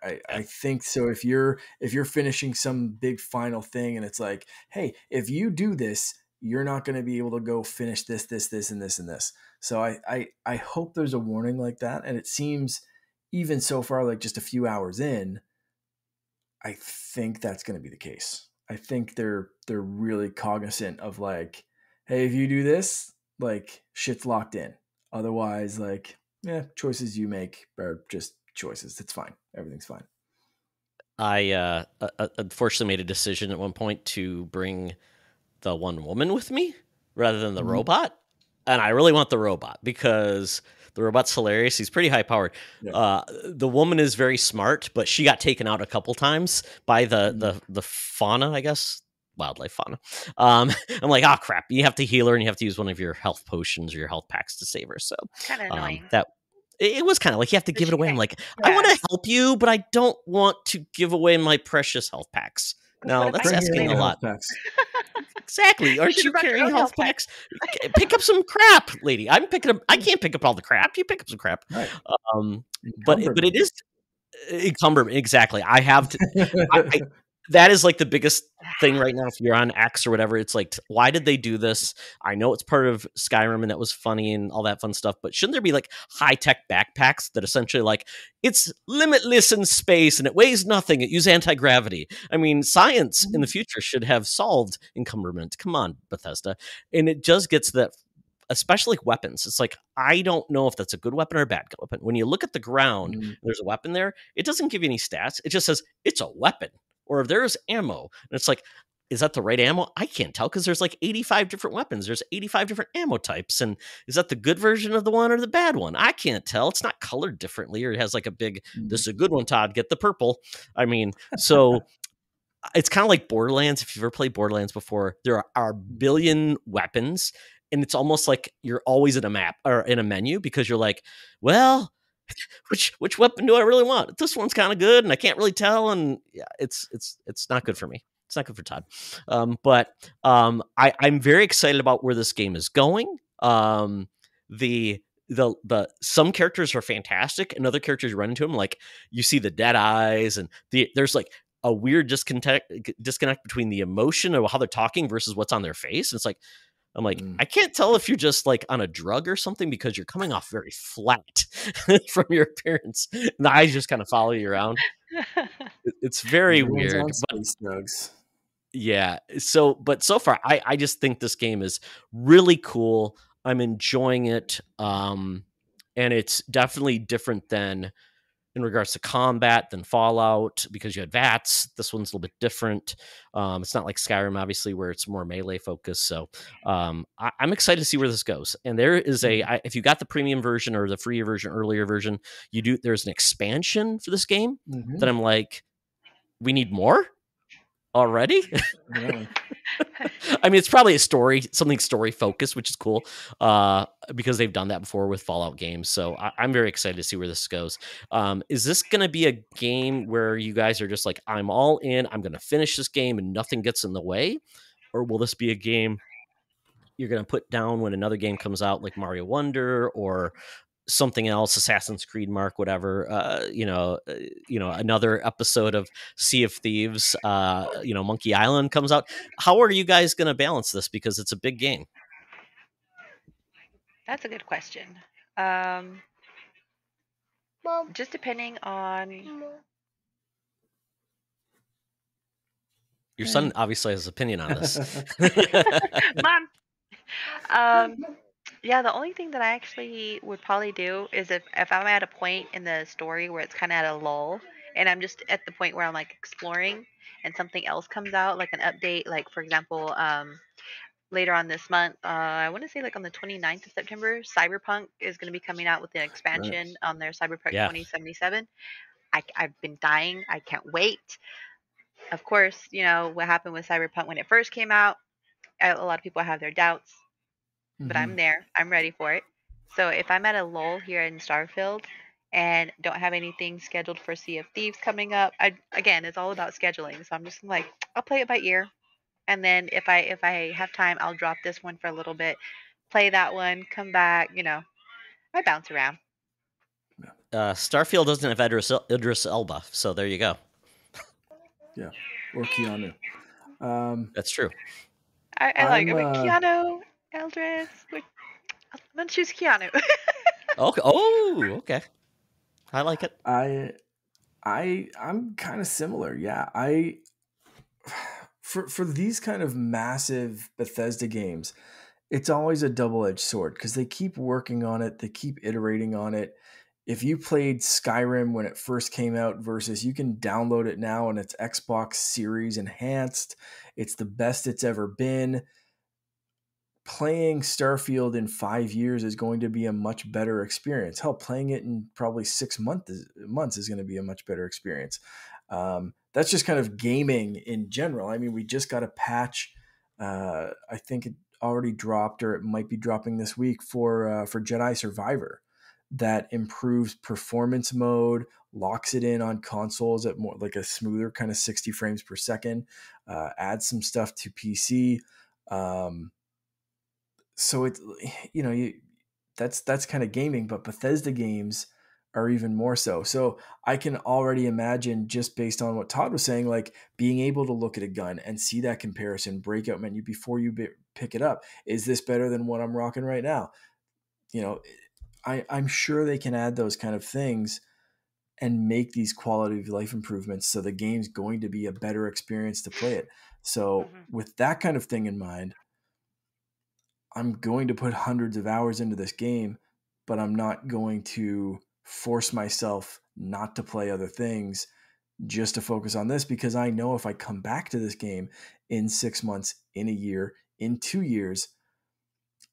I think so. If you're finishing some big final thing and it's like, hey, if you do this, you're not going to be able to go finish this, and this, and this. So I hope there's a warning like that. And it seems, even so far, like just a few hours in, I think that's going to be the case. I think they're really cognizant of, like, hey, if you do this, like, shit's locked in. Otherwise, like, choices you make are just choices. It's fine. Everything's fine. I unfortunately made a decision at one point to bring the one woman with me rather than the robot, and I really want the robot because the robot's hilarious. He's pretty high powered. Yeah. The woman is very smart, but she got taken out a couple times by the fauna, I guess, wildlife fauna. I'm like, oh crap! You have to heal her, and you have to use one of your health potions or your health packs to save her. So Kind of annoying. that. It was kind of like you have to give it away. I'm like, Yeah. I want to help you, but I don't want to give away my precious health packs. No, that's asking a lot. Exactly. Aren't you carrying health packs? Pick up some crap, lady. I can't pick up all the crap. You pick up some crap. Right. But it is encumberment. Exactly. I have to. That is like the biggest thing right now. If you're on X or whatever, it's like, why did they do this? I know it's part of Skyrim and that was funny and all that fun stuff, but shouldn't there be like high tech backpacks that essentially, like, it's limitless in space and it weighs nothing? It uses anti gravity. I mean, science in the future should have solved encumberment. Come on, Bethesda. And it just gets that. Especially like weapons. It's like, I don't know if that's a good weapon or a bad weapon. When you look at the ground, there's a weapon there. It doesn't give you any stats. It just says it's a weapon. Or if there's ammo, and it's like, is that the right ammo? I can't tell because there's like 85 different weapons. There's 85 different ammo types. And is that the good version of the one or the bad one? I can't tell. It's not colored differently, or it has like a big, this is a good one, Todd, get the purple. I mean, so it's kind of like Borderlands. If you've ever played Borderlands before, there are a billion weapons. And it's almost like you're always in a map or in a menu because you're like, well, which weapon do I really want? This one's kind of good, and I can't really tell. And yeah, it's not good for me. It's not good for Todd. But I'm very excited about where this game is going. The some characters are fantastic, and other characters you run into them, like you see the dead eyes, and there's like a weird disconnect between the emotion of how they're talking versus what's on their face. And it's like, I'm like, I can't tell if you're just like on a drug or something because you're coming off very flat from your appearance. And the eyes just kind of follow you around. It's very weird. On space drugs. Yeah. But so far, I just think this game is really cool. I'm enjoying it. And it's definitely different than in regards to combat than Fallout because you had VATS. This one's a little bit different. It's not like Skyrim, obviously, where it's more melee focused. So I'm excited to see where this goes. And there is if you got the premium version or the free version, earlier version, there's an expansion for this game that I'm like, we need more already. I mean, it's probably something story focused, which is cool because they've done that before with Fallout games. So I'm very excited to see where this goes. Is this going to be a game where you guys are just like, I'm all in, I'm going to finish this game and nothing gets in the way? Or will this be a game you're going to put down when another game comes out, like Mario Wonder or something else, Assassin's Creed, whatever, another episode of Sea of Thieves, Monkey Island comes out. How are you guys going to balance this? Because it's a big game. That's a good question. Just depending on... Your son obviously has an opinion on this. Mom! Yeah, the only thing that I actually would probably do is if I'm at a point in the story where it's kind of at a lull and I'm just at the point where I'm like exploring and something else comes out, like an update, like for example, later on this month, I want to say like on the 29th of September, Cyberpunk is going to be coming out with an Right. expansion on their Cyberpunk Yeah. 2077. I've been dying. I can't wait. Of course, you know what happened with Cyberpunk when it first came out. A lot of people have their doubts, but Mm-hmm. I'm there. I'm ready for it. So if I'm at a lull here in Starfield and don't have anything scheduled for Sea of Thieves coming up, again, it's all about scheduling. So I'm just like, I'll play it by ear, and then if I have time, I'll drop this one for a little bit, play that one, come back. You know, I bounce around. Starfield doesn't have Idris Elba, so there you go. Yeah. Or Keanu. That's true. I like it with Keanu, Eldris. I'm gonna choose Keanu. Okay. Oh, okay. I like it. I'm kind of similar. Yeah. For these kind of massive Bethesda games, it's always a double-edged sword because they keep working on it, they keep iterating on it. If you played Skyrim when it first came out versus you can download it now and it's Xbox Series enhanced, it's the best it's ever been. Playing Starfield in 5 years is going to be a much better experience. Hell, playing it in probably 6 months is going to be a much better experience. That's just kind of gaming in general. I mean, we just got a patch. I think it already dropped, or it might be dropping this week for Jedi Survivor, that improves performance mode, locks it in on consoles at more like a smoother kind of 60 frames per second, adds some stuff to PC. So it's, that's kind of gaming, but Bethesda games are even more so. So I can already imagine, just based on what Todd was saying, like being able to look at a gun and see that comparison breakout menu before you pick it up. Is this better than what I'm rocking right now? I'm sure they can add those kind of things and make these quality of life improvements so the game's going to be a better experience to play it. So with that kind of thing in mind, I'm going to put hundreds of hours into this game, but I'm not going to force myself not to play other things just to focus on this, because I know if I come back to this game in 6 months, in a year, in 2 years,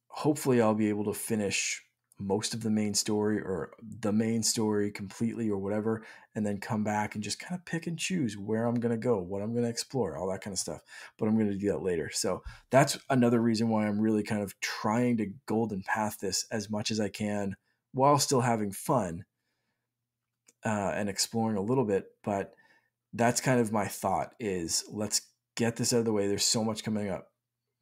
hopefully I'll be able to finish most of the main story or the main story completely or whatever, and then come back and just kind of pick and choose where I'm going to go, what I'm going to explore, all that kind of stuff. But I'm going to do that later. So that's another reason why I'm really kind of trying to golden path this as much as I can while still having fun and exploring a little bit. But that's kind of my thought, is let's get this out of the way. There's so much coming up.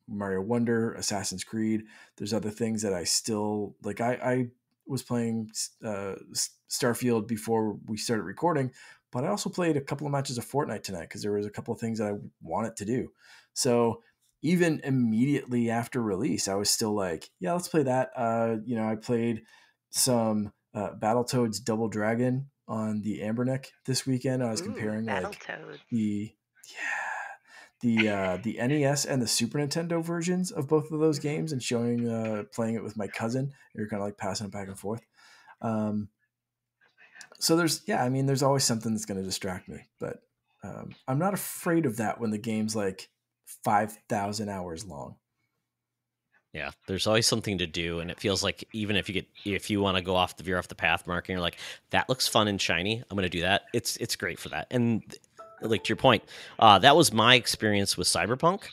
Mario Wonder, Assassin's Creed. There's other things that I still like. I was playing Starfield before we started recording, but I also played a couple of matches of Fortnite tonight because there was a couple of things that I wanted to do. So even immediately after release, I was still like, yeah, let's play that. I played some Battletoads Double Dragon on the Amberneck this weekend. I was comparing like Battletoads. the NES and the Super Nintendo versions of both of those games, and showing playing it with my cousin. You're kind of like passing it back and forth. So there's always something that's going to distract me, but I'm not afraid of that when the game's like 5,000 hours long. Yeah, there's always something to do, and it feels like even if you want to go veer off the path, Mark, and you're like, that looks fun and shiny, I'm going to do that. It's great for that. And like to your point, that was my experience with Cyberpunk.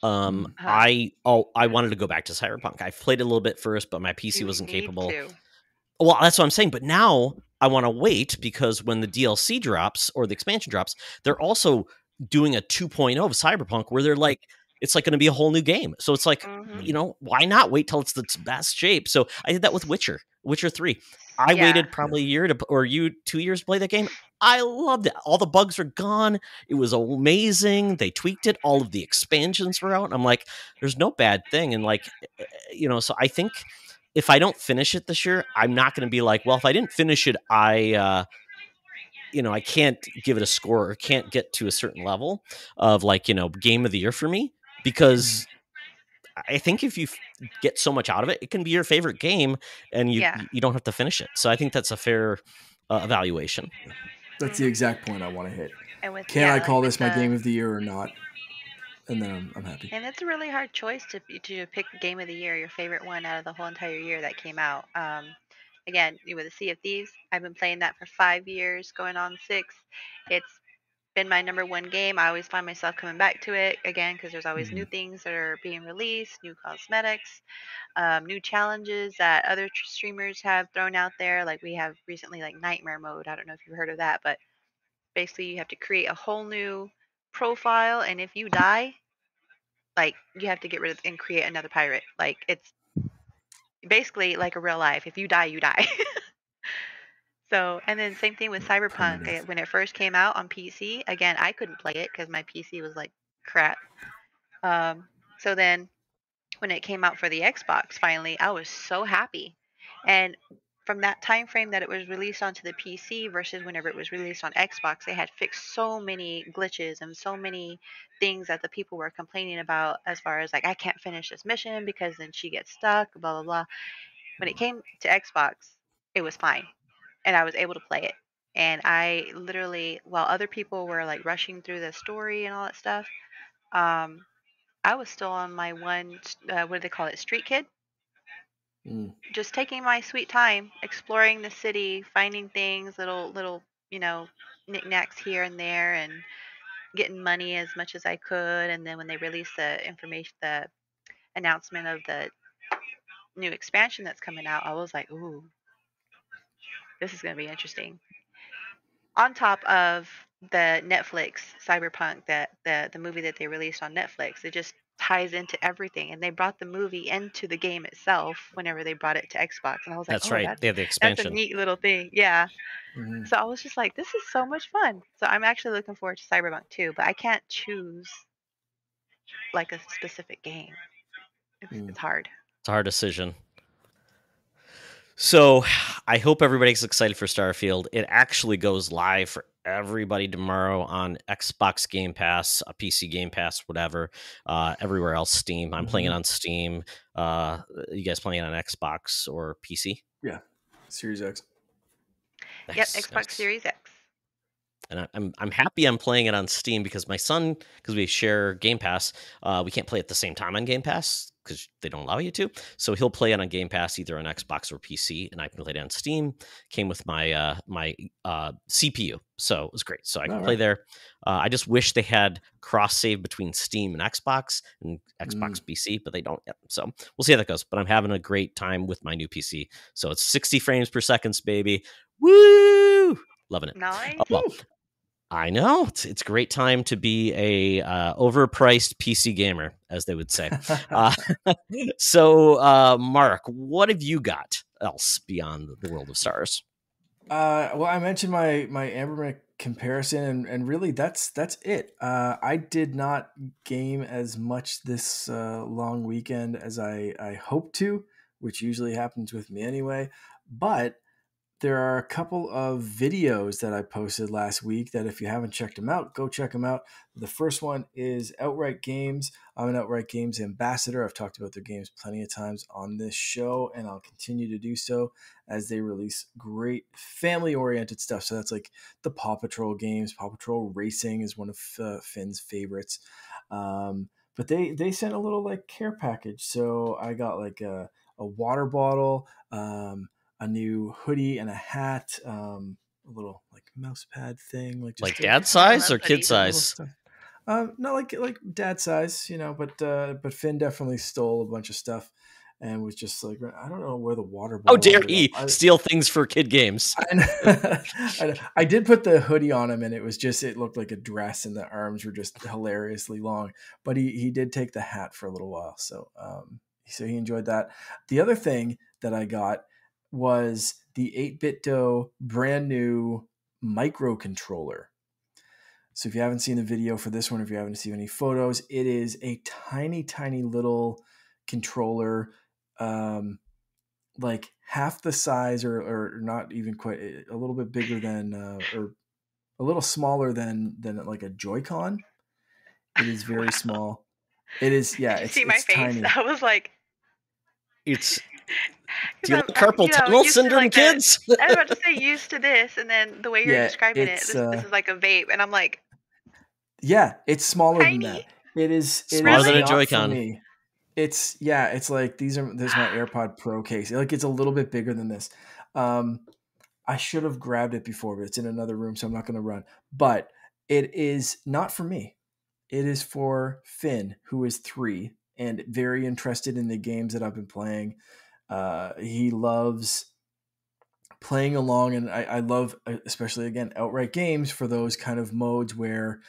I wanted to go back to Cyberpunk. I played a little bit first, but my PC wasn't capable. Well, that's what I'm saying. But now I want to wait, because when the DLC drops or the expansion drops, they're also doing a 2.0 of Cyberpunk where they're like, it's like going to be a whole new game. So it's like, why not wait till it's the best shape? So I did that with Witcher 3. I waited probably a year 2 years to play that game. I loved it. All the bugs are gone. It was amazing. They tweaked it. All of the expansions were out. I'm like, there's no bad thing. And like, so I think if I don't finish it this year, I'm not going to be like, well, if I didn't finish it, I can't give it a score or can't get to a certain level of like, game of the year for me, because I think if you get so much out of it, it can be your favorite game, and you don't have to finish it. So I think that's a fair evaluation. That's the exact point I want to hit. Can I call this my game of the year or not? and then I'm happy. And it's a really hard choice to pick game of the year, your favorite one out of the whole entire year that came out. Again, with the Sea of Thieves, I've been playing that for 5 years, going on 6. It's been my number one game. I always find myself coming back to it again because there's always new things that are being released, new cosmetics, new challenges that other streamers have thrown out there. Like we have recently, like Nightmare Mode. I don't know if you've heard of that, but basically you have to create a whole new profile, and if you die, like you have to get rid of and create another pirate. Like it's basically like a real life. If you die, you die. So, and then same thing with Cyberpunk. Primitive. When it first came out on PC, again, I couldn't play it because my PC was like crap. So then when it came out for the Xbox, finally, I was so happy. And from that time frame that it was released onto the PC versus whenever it was released on Xbox, they had fixed so many glitches and so many things that the people were complaining about, as far as like, I can't finish this mission because then she gets stuck, blah blah blah. When it came to Xbox, it was fine, and I was able to play it. And I literally, while other people were like rushing through the story and all that stuff, um, I was still on my one, what do they call it, street kid? Just taking my sweet time, exploring the city, finding things, little, knickknacks here and there, and getting money as much as I could. And then when they released the information, the announcement of the new expansion that's coming out, I was like, ooh, this is going to be interesting. On top of the Netflix Cyberpunk, that the movie that they released on Netflix, it just ties into everything, and they brought the movie into the game itself whenever they brought it to Xbox, and I was like, That's oh, right. They have the that's a expansion. neat little thing. Yeah. So I was just like, this is so much fun. So I'm actually looking forward to Cyberpunk too, but I can't choose like a specific game. It's hard. It's a hard decision. So I hope everybody's excited for Starfield. It actually goes live for everybody tomorrow on Xbox Game Pass, a PC Game Pass, whatever, everywhere else, Steam. I'm playing it on Steam. You guys playing it on Xbox or PC? Yeah, Series X. Yep, Nice, Xbox nice. Series X. And I'm happy I'm playing it on Steam because my son, because we share Game Pass, we can't play at the same time on Game Pass because they don't allow you to. So he'll play it on Game Pass either on Xbox or PC, and I can play it on Steam. Came with my my CPU, so it was great. So I can play there. I just wish they had cross save between Steam and Xbox PC, but they don't yet. So we'll see how that goes. But I'm having a great time with my new PC. So it's 60 frames per second, baby. Woo! Loving it. Nice. Oh, well, I know it's a great time to be a overpriced PC gamer, as they would say. So, Mark, what have you got else beyond the World of Stars? Well, I mentioned my Ambermic comparison, and really that's it. I did not game as much this long weekend as I hoped to, which usually happens with me anyway. But there are a couple of videos that I posted last week that if you haven't checked them out, go check them out. The first one is Outright Games. I'm an Outright Games ambassador. I've talked about their games plenty of times on this show, and I'll continue to do so as they release great family-oriented stuff. So that's like the Paw Patrol games. Paw Patrol Racing is one of Finn's favorites. But they sent a little like care package. So I got like a water bottle, a new hoodie and a hat, a little like mouse pad thing, like just like dad size or kid size. No, like dad size, but Finn definitely stole a bunch of stuff and was just like, I don't know where the water bottle. How dare he steal things for kid games? I did put the hoodie on him, and it looked like a dress, and the arms were just hilariously long. But he did take the hat for a little while, so he enjoyed that. The other thing that I got was the 8BitDo brand new microcontroller. So if you haven't seen the video for this one, if you haven't seen any photos, it is a tiny, tiny little controller, like half the size or not even quite, a little bit bigger than, or a little smaller than like a Joy-Con. It is very small. It is, yeah. Did you see my face? Tiny. I was like, it's. Do you like carpal tunnel syndrome, like kids? I was about to say used to this, and then the way you're describing it, this is like a vape, and I'm like, yeah, it's smaller tiny. than that. It is Smaller than a not for Joy-Con. me. It's like there's my AirPod Pro case. Like it's a little bit bigger than this. I should have grabbed it before, but it's in another room, so I'm not going to run. But it is not for me. It is for Finn, who is 3 and very interested in the games that I've been playing. He loves playing along, and I love, especially again, outright games for those kind of modes where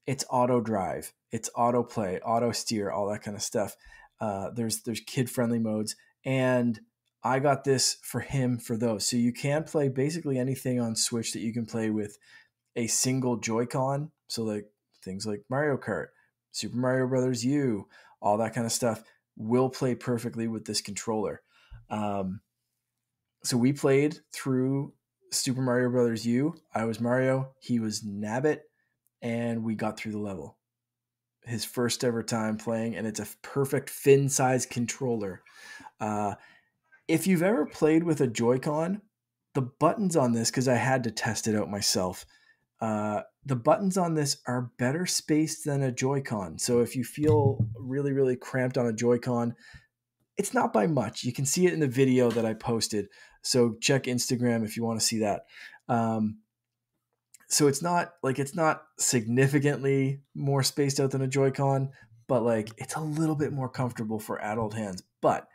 it's auto drive, it's auto play, auto steer, all that kind of stuff. There's kid friendly modes, and I got this for him for those. So you can play basically anything on Switch that you can play with a single Joy-Con. So like things like Mario Kart, Super Mario Brothers U, all that kind of stuff will play perfectly with this controller. So we played through Super Mario Brothers U. I was Mario, he was Nabbit, and we got through the level. His first ever time playing, and it's a perfect Finn-sized controller. If you've ever played with a Joy-Con, the buttons on this, because I had to test it out myself, the buttons on this are better spaced than a Joy-Con. So if you feel really, really cramped on a Joy-Con, it's not by much. You can see it in the video that I posted. So check Instagram if you want to see that. So it's not significantly more spaced out than a Joy-Con, but like it's a little bit more comfortable for adult hands. But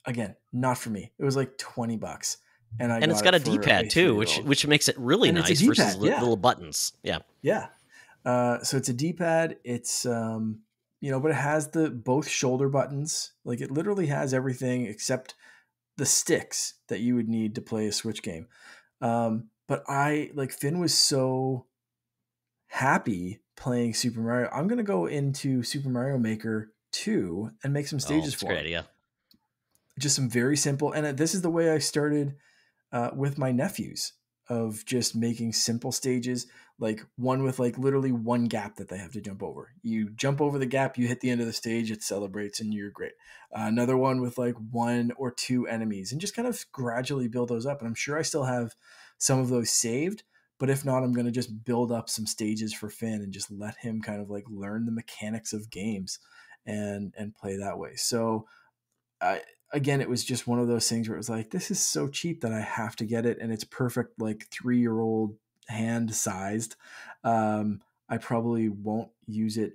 again, not for me. It was like $20, and it's got a D-pad too, which makes it really nice versus little buttons. Yeah. So it's a D-pad. It's but it has both shoulder buttons. Like it literally has everything except the sticks that you would need to play a Switch game. But Finn was so happy playing Super Mario. I'm going to go into Super Mario Maker 2 and make some stages for him. Great idea. Just some very simple. And this is the way I started with my nephews, of just making simple stages, like one with like literally one gap that they have to jump over. You jump over the gap, you hit the end of the stage, it celebrates, and you're great. Another one with like 1 or 2 enemies, and just kind of gradually build those up. And I'm sure I still have some of those saved, but if not, I'm going to just build up some stages for Finn and just let him kind of like learn the mechanics of games and play that way. So again, it was just one of those things where it was like, this is so cheap that I have to get it. And it's perfect, like 3-year-old hand sized. I probably won't use it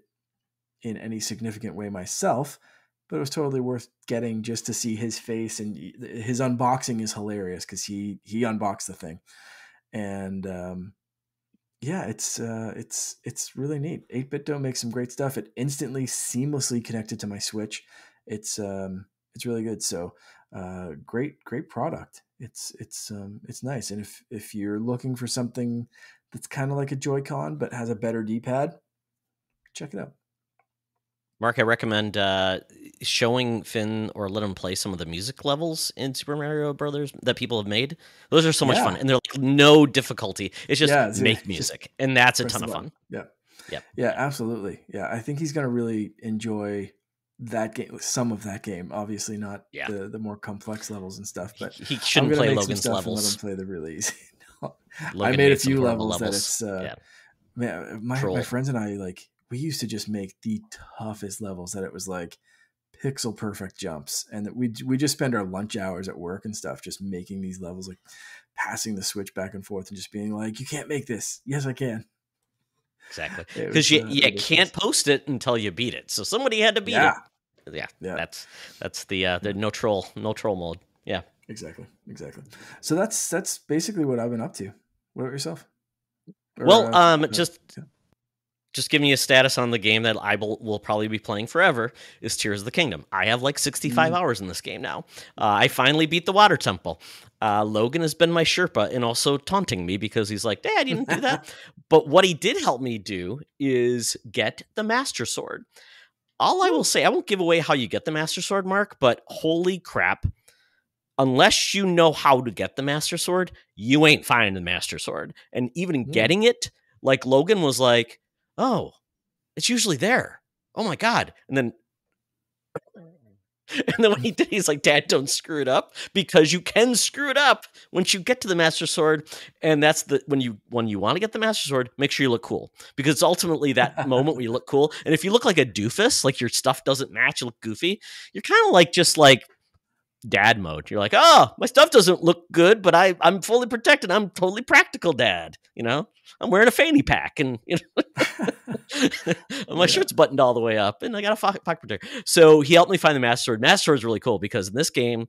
in any significant way myself, but it was totally worth getting just to see his face, and his unboxing is hilarious because he unboxed the thing. And it's really neat. 8BitDo makes some great stuff. It instantly seamlessly connected to my Switch. It's really good. So great product. It's nice. And if you're looking for something that's kind of like a Joy-Con but has a better D-pad, check it out. Mark, I recommend showing Finn or let him play some of the music levels in Super Mario Brothers that people have made. Those are so much fun, and they're like no difficulty. It's just make music, and that's a ton of fun. Yeah, absolutely. Yeah, I think he's going to really enjoy that game, some of that game. Obviously not the more complex levels and stuff, but he shouldn't play Logan's levels. Let him play the really easy. I made a few levels that it's man, my friends and I, like, we used to just make the toughest levels that it was like pixel perfect jumps, and that we just spend our lunch hours at work and stuff just making these levels, like passing the Switch back and forth and just being like, you can't make this. Yes, I can. Exactly, because you can't post it until you beat it. So somebody had to beat it. Yeah. That's the no troll mode. Yeah, exactly. So that's basically what I've been up to. What about yourself? Just giving you a status on the game that I will probably be playing forever is Tears of the Kingdom. I have like 65 hours in this game now. I finally beat the Water Temple. Logan has been my Sherpa and also taunting me because he's like, "Hey, I didn't do that." But what he did help me do is get the Master Sword. All I will say, I won't give away how you get the Master Sword, Mark, but holy crap. Unless you know how to get the Master Sword, you ain't finding the Master Sword. And even getting it, like Logan was like, "Oh, it's usually there. Oh my God." And then And then when he did, he's like, Dad, don't screw it up, because you can screw it up once you get to the Master Sword. And that's when you want to get the Master Sword, make sure you look cool, because it's ultimately that moment where you look cool. And if you look like a doofus, like your stuff doesn't match, you look goofy, you're kind of like just like dad mode. You're like, oh, my stuff doesn't look good, but I'm fully protected. I'm totally practical dad. I'm wearing a fanny pack, and my shirt's buttoned all the way up, and I got a pocket protector. So he helped me find the Master Sword. Master Sword is really cool because in this game,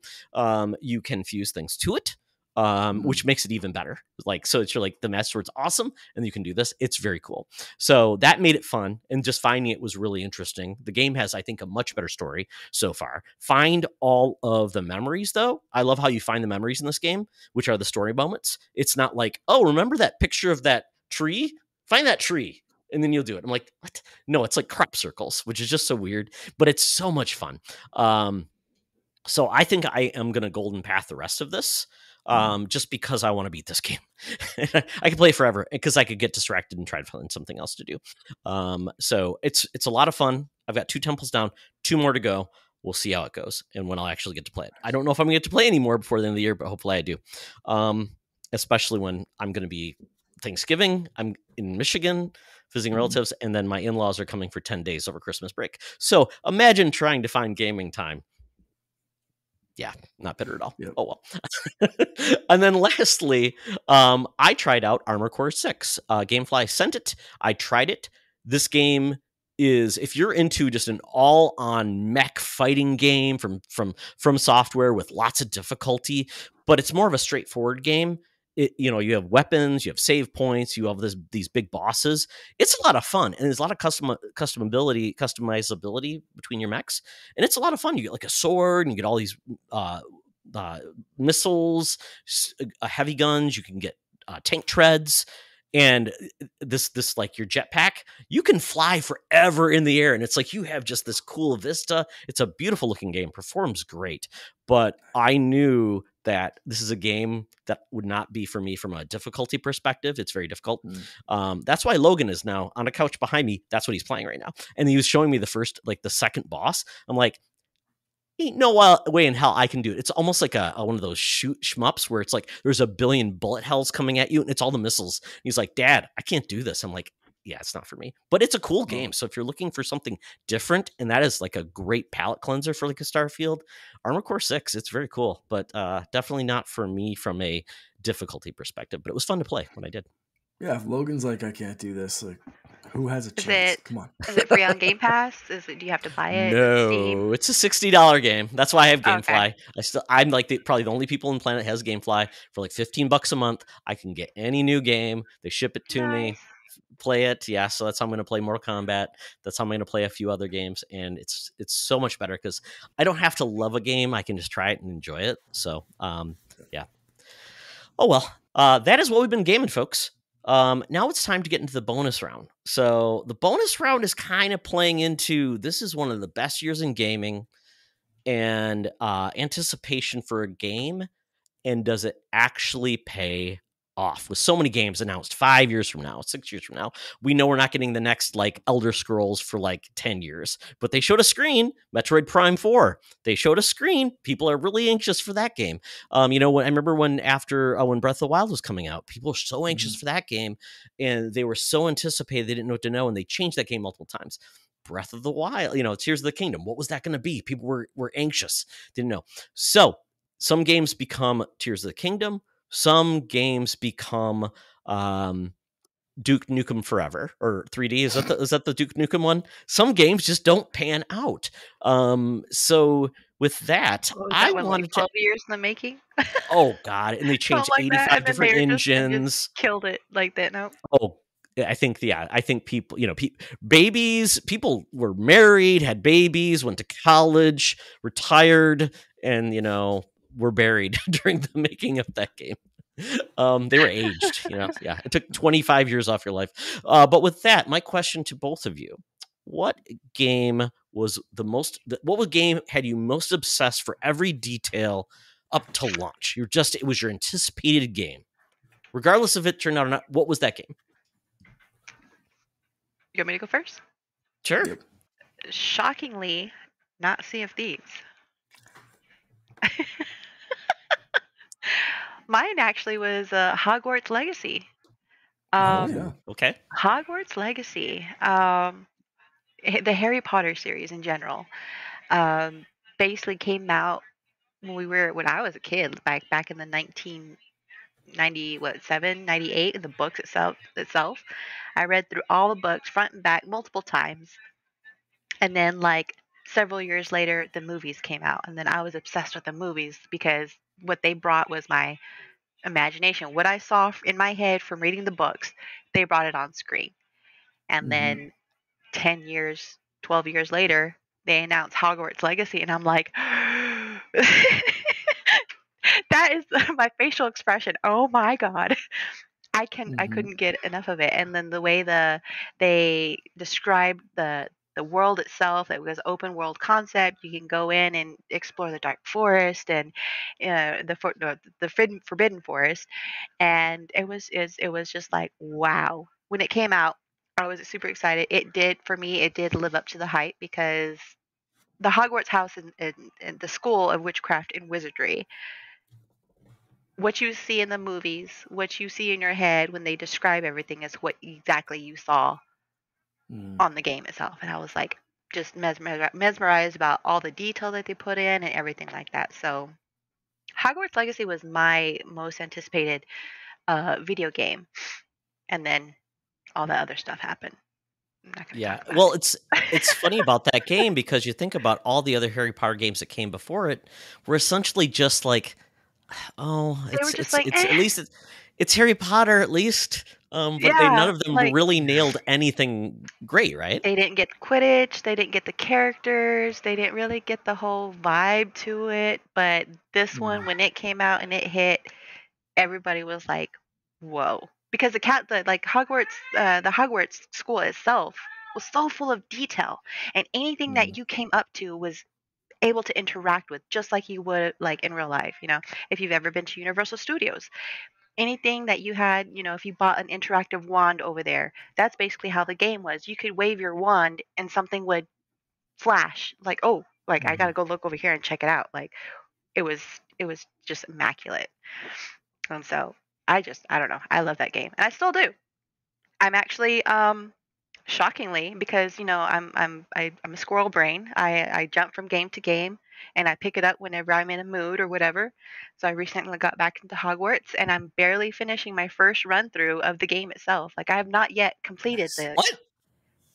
you can fuse things to it. Which makes it even better. So it's like the Master Sword's awesome, and you can do this. It's very cool. So that made it fun, and just finding it was really interesting. The game has, I think, a much better story so far. Find all of the memories, though. I love how you find the memories in this game, which are the story moments. It's not like, oh, remember that picture of that tree? Find that tree, and then you'll do it. I'm like, what? No, it's like crop circles, which is just so weird, but it's so much fun. So I think I am going to golden path the rest of this. Just because I want to beat this game. I could play forever because I could get distracted and try to find something else to do. So it's a lot of fun. I've got 2 temples down, 2 more to go. We'll see how it goes and when I'll actually get to play it. I don't know if I'm going to get to play anymore before the end of the year, but hopefully I do. Especially when I'm going to be Thanksgiving. I'm in Michigan visiting relatives, and then my in-laws are coming for 10 days over Christmas break. So imagine trying to find gaming time. Yeah, not bitter at all. Yep. Oh, well. And then lastly, I tried out Armored Core 6. Gamefly sent it. I tried it. This game is, if you're into just an all-on mech fighting game from software with lots of difficulty, but it's more of a straightforward game. You have weapons, you have save points, you have these big bosses. It's a lot of fun, and there's a lot of customizability between your mechs, and it's a lot of fun. You get like a sword, and you get all these missiles, heavy guns. You can get tank treads, and this like your jetpack. You can fly forever in the air, and it's like you have just this cool vista. It's a beautiful looking game, performs great, but I knew that this is a game that would not be for me from a difficulty perspective. It's very difficult. That's why Logan is now on a couch behind me. That's what he's playing right now. And he was showing me the second boss. I'm like, ain't no way in hell I can do it. It's almost like one of those shoot shmups where it's like there's a billion bullet hells coming at you, and it's all the missiles. He's like, Dad, I can't do this. I'm like, yeah, it's not for me, but it's a cool game. So if you're looking for something different, and that is like a great palate cleanser for like a Starfield, Armored Core 6, it's very cool, but definitely not for me from a difficulty perspective, but it was fun to play when I did. Yeah, if Logan's like, I can't do this, like, who has a chance? Come on. Is it free on Game Pass? Do you have to buy it? No, Steam? It's a $60 game. That's why I have GameFly. Okay. I'm like probably the only people on the planet that has GameFly. For like $15 a month, I can get any new game. They ship it to me, play it. Yeah, so that's how I'm going to play Mortal Kombat. That's how I'm going to play a few other games, and it's so much better because I don't have to love a game. I can just try it and enjoy it. So, yeah. Oh well, that is what we've been gaming, folks. Now it's time to get into the bonus round. So the bonus round is kind of playing into, this is one of the best years in gaming, and anticipation for a game, and does it actually pay off? With so many games announced 5 years from now, 6 years from now, we know we're not getting the next like Elder Scrolls for like 10 years, but they showed a screen, Metroid Prime 4. They showed a screen. People are really anxious for that game. I remember when Breath of the Wild was coming out, people were so anxious for that game, and they were so anticipated, they didn't know what to know, and they changed that game multiple times. Breath of the Wild, Tears of the Kingdom. What was that going to be? People were anxious, didn't know. So some games become Tears of the Kingdom. Some games become Duke Nukem Forever or 3D. Is that the Duke Nukem one? Some games just don't pan out. So with that, I wanted 12 years in the making. Oh God! And they changed 85 different engines. Just killed it like that. No. Oh. I think people, babies, people were married, had babies, went to college, retired, and, were buried during the making of that game. They were aged, yeah, it took 25 years off your life. But with that, my question to both of you, what game had you most obsessed for every detail up to launch? It was your anticipated game, regardless if it turned out or not. What was that game? You want me to go first? Sure. Shockingly, not Sea of Thieves. Mine actually was Hogwarts Legacy. Oh yeah. Okay. Hogwarts Legacy. The Harry Potter series in general. Um, basically came out when I was a kid, back in the 1990 98, the books itself. I read through all the books front and back multiple times, and then like several years later the movies came out, and then I was obsessed with the movies because what they brought was my imagination. What I saw in my head from reading the books, they brought it on screen. And Mm-hmm. then 10 years, 12 years later, they announced Hogwarts Legacy, and I'm like, that is my facial expression. Oh my god. I Mm-hmm. couldn't get enough of it. And then the way they described the world itself, it was open world concept. You can go in and explore the dark forest and the forbidden forest, and it was just like wow. When it came out, I was super excited. It did for me. It did live up to the hype because the Hogwarts house and the school of witchcraft and wizardry, what you see in the movies, what you see in your head when they describe everything is what exactly you saw Mm. on the game itself. And I was like just mesmerized about all the detail that they put in and everything like that. So Hogwarts Legacy was my most anticipated video game, and then all the other stuff happened. I'm not going to Yeah. talk about Well, it. it's funny about that game because you think about all the other Harry Potter games that came before it were essentially just like, oh, They were just like, it's at least it's Harry Potter at least. But they none yeah, of them like really nailed anything great, right? they didn't get Quidditch, they didn't get the characters, they didn't really get the whole vibe to it. But this one, Mm. when it came out and it hit, everybody was like, "Whoa!" Because the Hogwarts school itself was so full of detail, and anything Mm. that you came up to was able to interact with just like you would like in real life. If you've ever been to Universal Studios, anything that you had, if you bought an interactive wand over there, that's basically how the game was. You could wave your wand and something would flash, like, oh, like I gotta Mm. go look over here and check it out. Like it was it was just immaculate. And so I don't know, I love that game, and I still do. I'm actually shockingly, because I'm a squirrel brain. I jump from game to game, and I pick it up whenever I'm in a mood or whatever. So I recently got back into Hogwarts, and I'm barely finishing my first run through of the game itself. Like I have not yet completed Nice. the. What?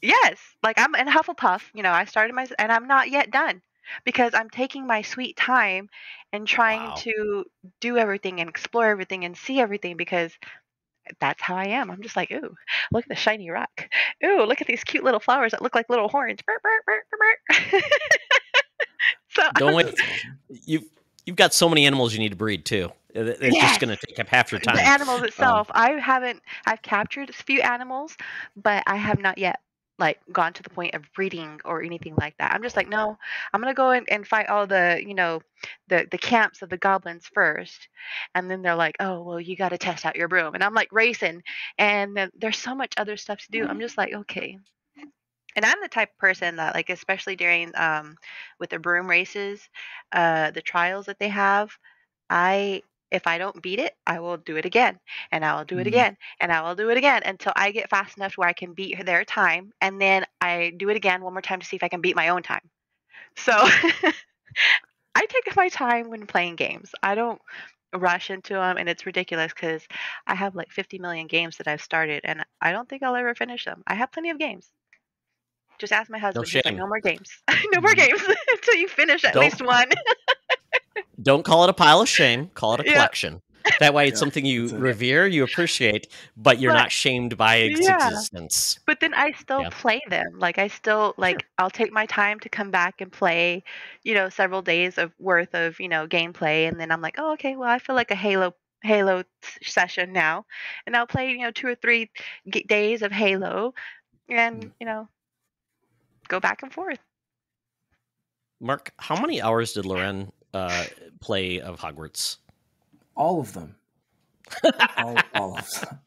Yes, like I'm in Hufflepuff. I started and I'm not yet done because I'm taking my sweet time and trying Wow. to do everything and explore everything and see everything because that's how I am. I'm just like, ooh, look at the shiny rock. Ooh, look at these cute little flowers that look like little horns. Burr, burr, burr, burr, burr. So Don't I'm wait. just That's awesome. You've got so many animals you need to breed too. It's just yes. going to take up half your The time. animals Um, itself, I've captured a few animals, but I have not yet like gone to the point of breeding or anything like that. I'm just like, no, I'm gonna go and fight all the camps of the goblins first, and then they're like, oh well, you got to test out your broom, and I'm like racing, and then there's so much other stuff to do. I'm just like, okay. And I'm the type of person that, like, especially during with the broom races, the trials that they have, I if I don't beat it, I will do it again, and I will do it Mm. again, and I will do it again until I get fast enough to where I can beat their time, and then I do it again one more time to see if I can beat my own time. So I take my time when playing games. I don't rush into them, and it's ridiculous because I have like 50 million games that I've started, and I don't think I'll ever finish them. I have plenty of games. Just ask my no husband. He's like, shame. no more games. No more Mm. games until you finish at Don't least one. don't call it a pile of shame. Call it a Yep. collection. That way, it's Yeah. something you That's it. revere, you appreciate, but you're But not shamed by its yeah. existence. But then I still Yeah. play them. Like I still Sure. like I'll take my time to come back and play, several days of worth of, gameplay, and then I'm like, "Oh, okay, well, I feel like a Halo session now." And I'll play, 2 or 3 days of Halo and, Mm. go back and forth. Mark, how many hours did Loren play of Hogwarts? All of them. All of them.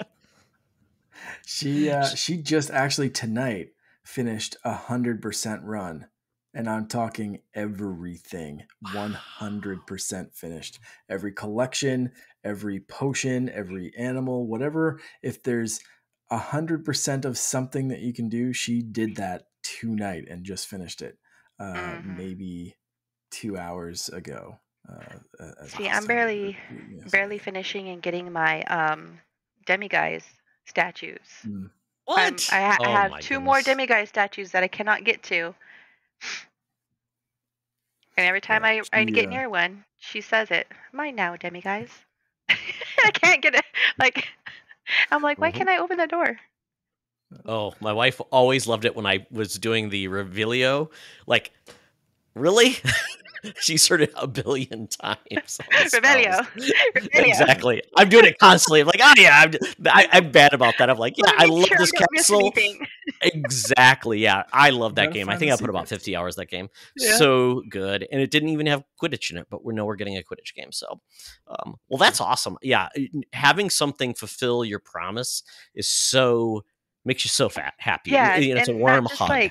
She just actually tonight finished 100% run And I'm talking everything, 100% finished. Every collection, every potion, every animal, whatever. If there's 100% of something that you can do, she did that tonight and just finished it. Maybe 2 hours ago. As of See, this I'm time. barely finishing and getting my demiguise statues. Mm. What? I Oh have my 2 more goodness. demiguise statues that I cannot get to. And every time Yeah, I she, get near one, she says it. Mine now, demiguise. I can't get it. Like, I'm like, why Mhm. can't I open the door? Oh, my wife always loved it when I was doing the revelio. Like, really? She's heard it a billion times. All the spells. Revelio. Revelio. Exactly. I'm doing it constantly. I'm like, oh yeah, I'm bad about that. I'm like, yeah, Let I me make love sure I this don't miss castle. anything. Exactly. Yeah, I love You that gotta game. I find think the I put about secrets. 50 hours that game. Yeah. So good, and it didn't even have Quidditch in it. But we're getting a Quidditch game. So, well, that's awesome. Yeah, having something fulfill your promise is so makes you so happy. Yeah, It's a and warm hug.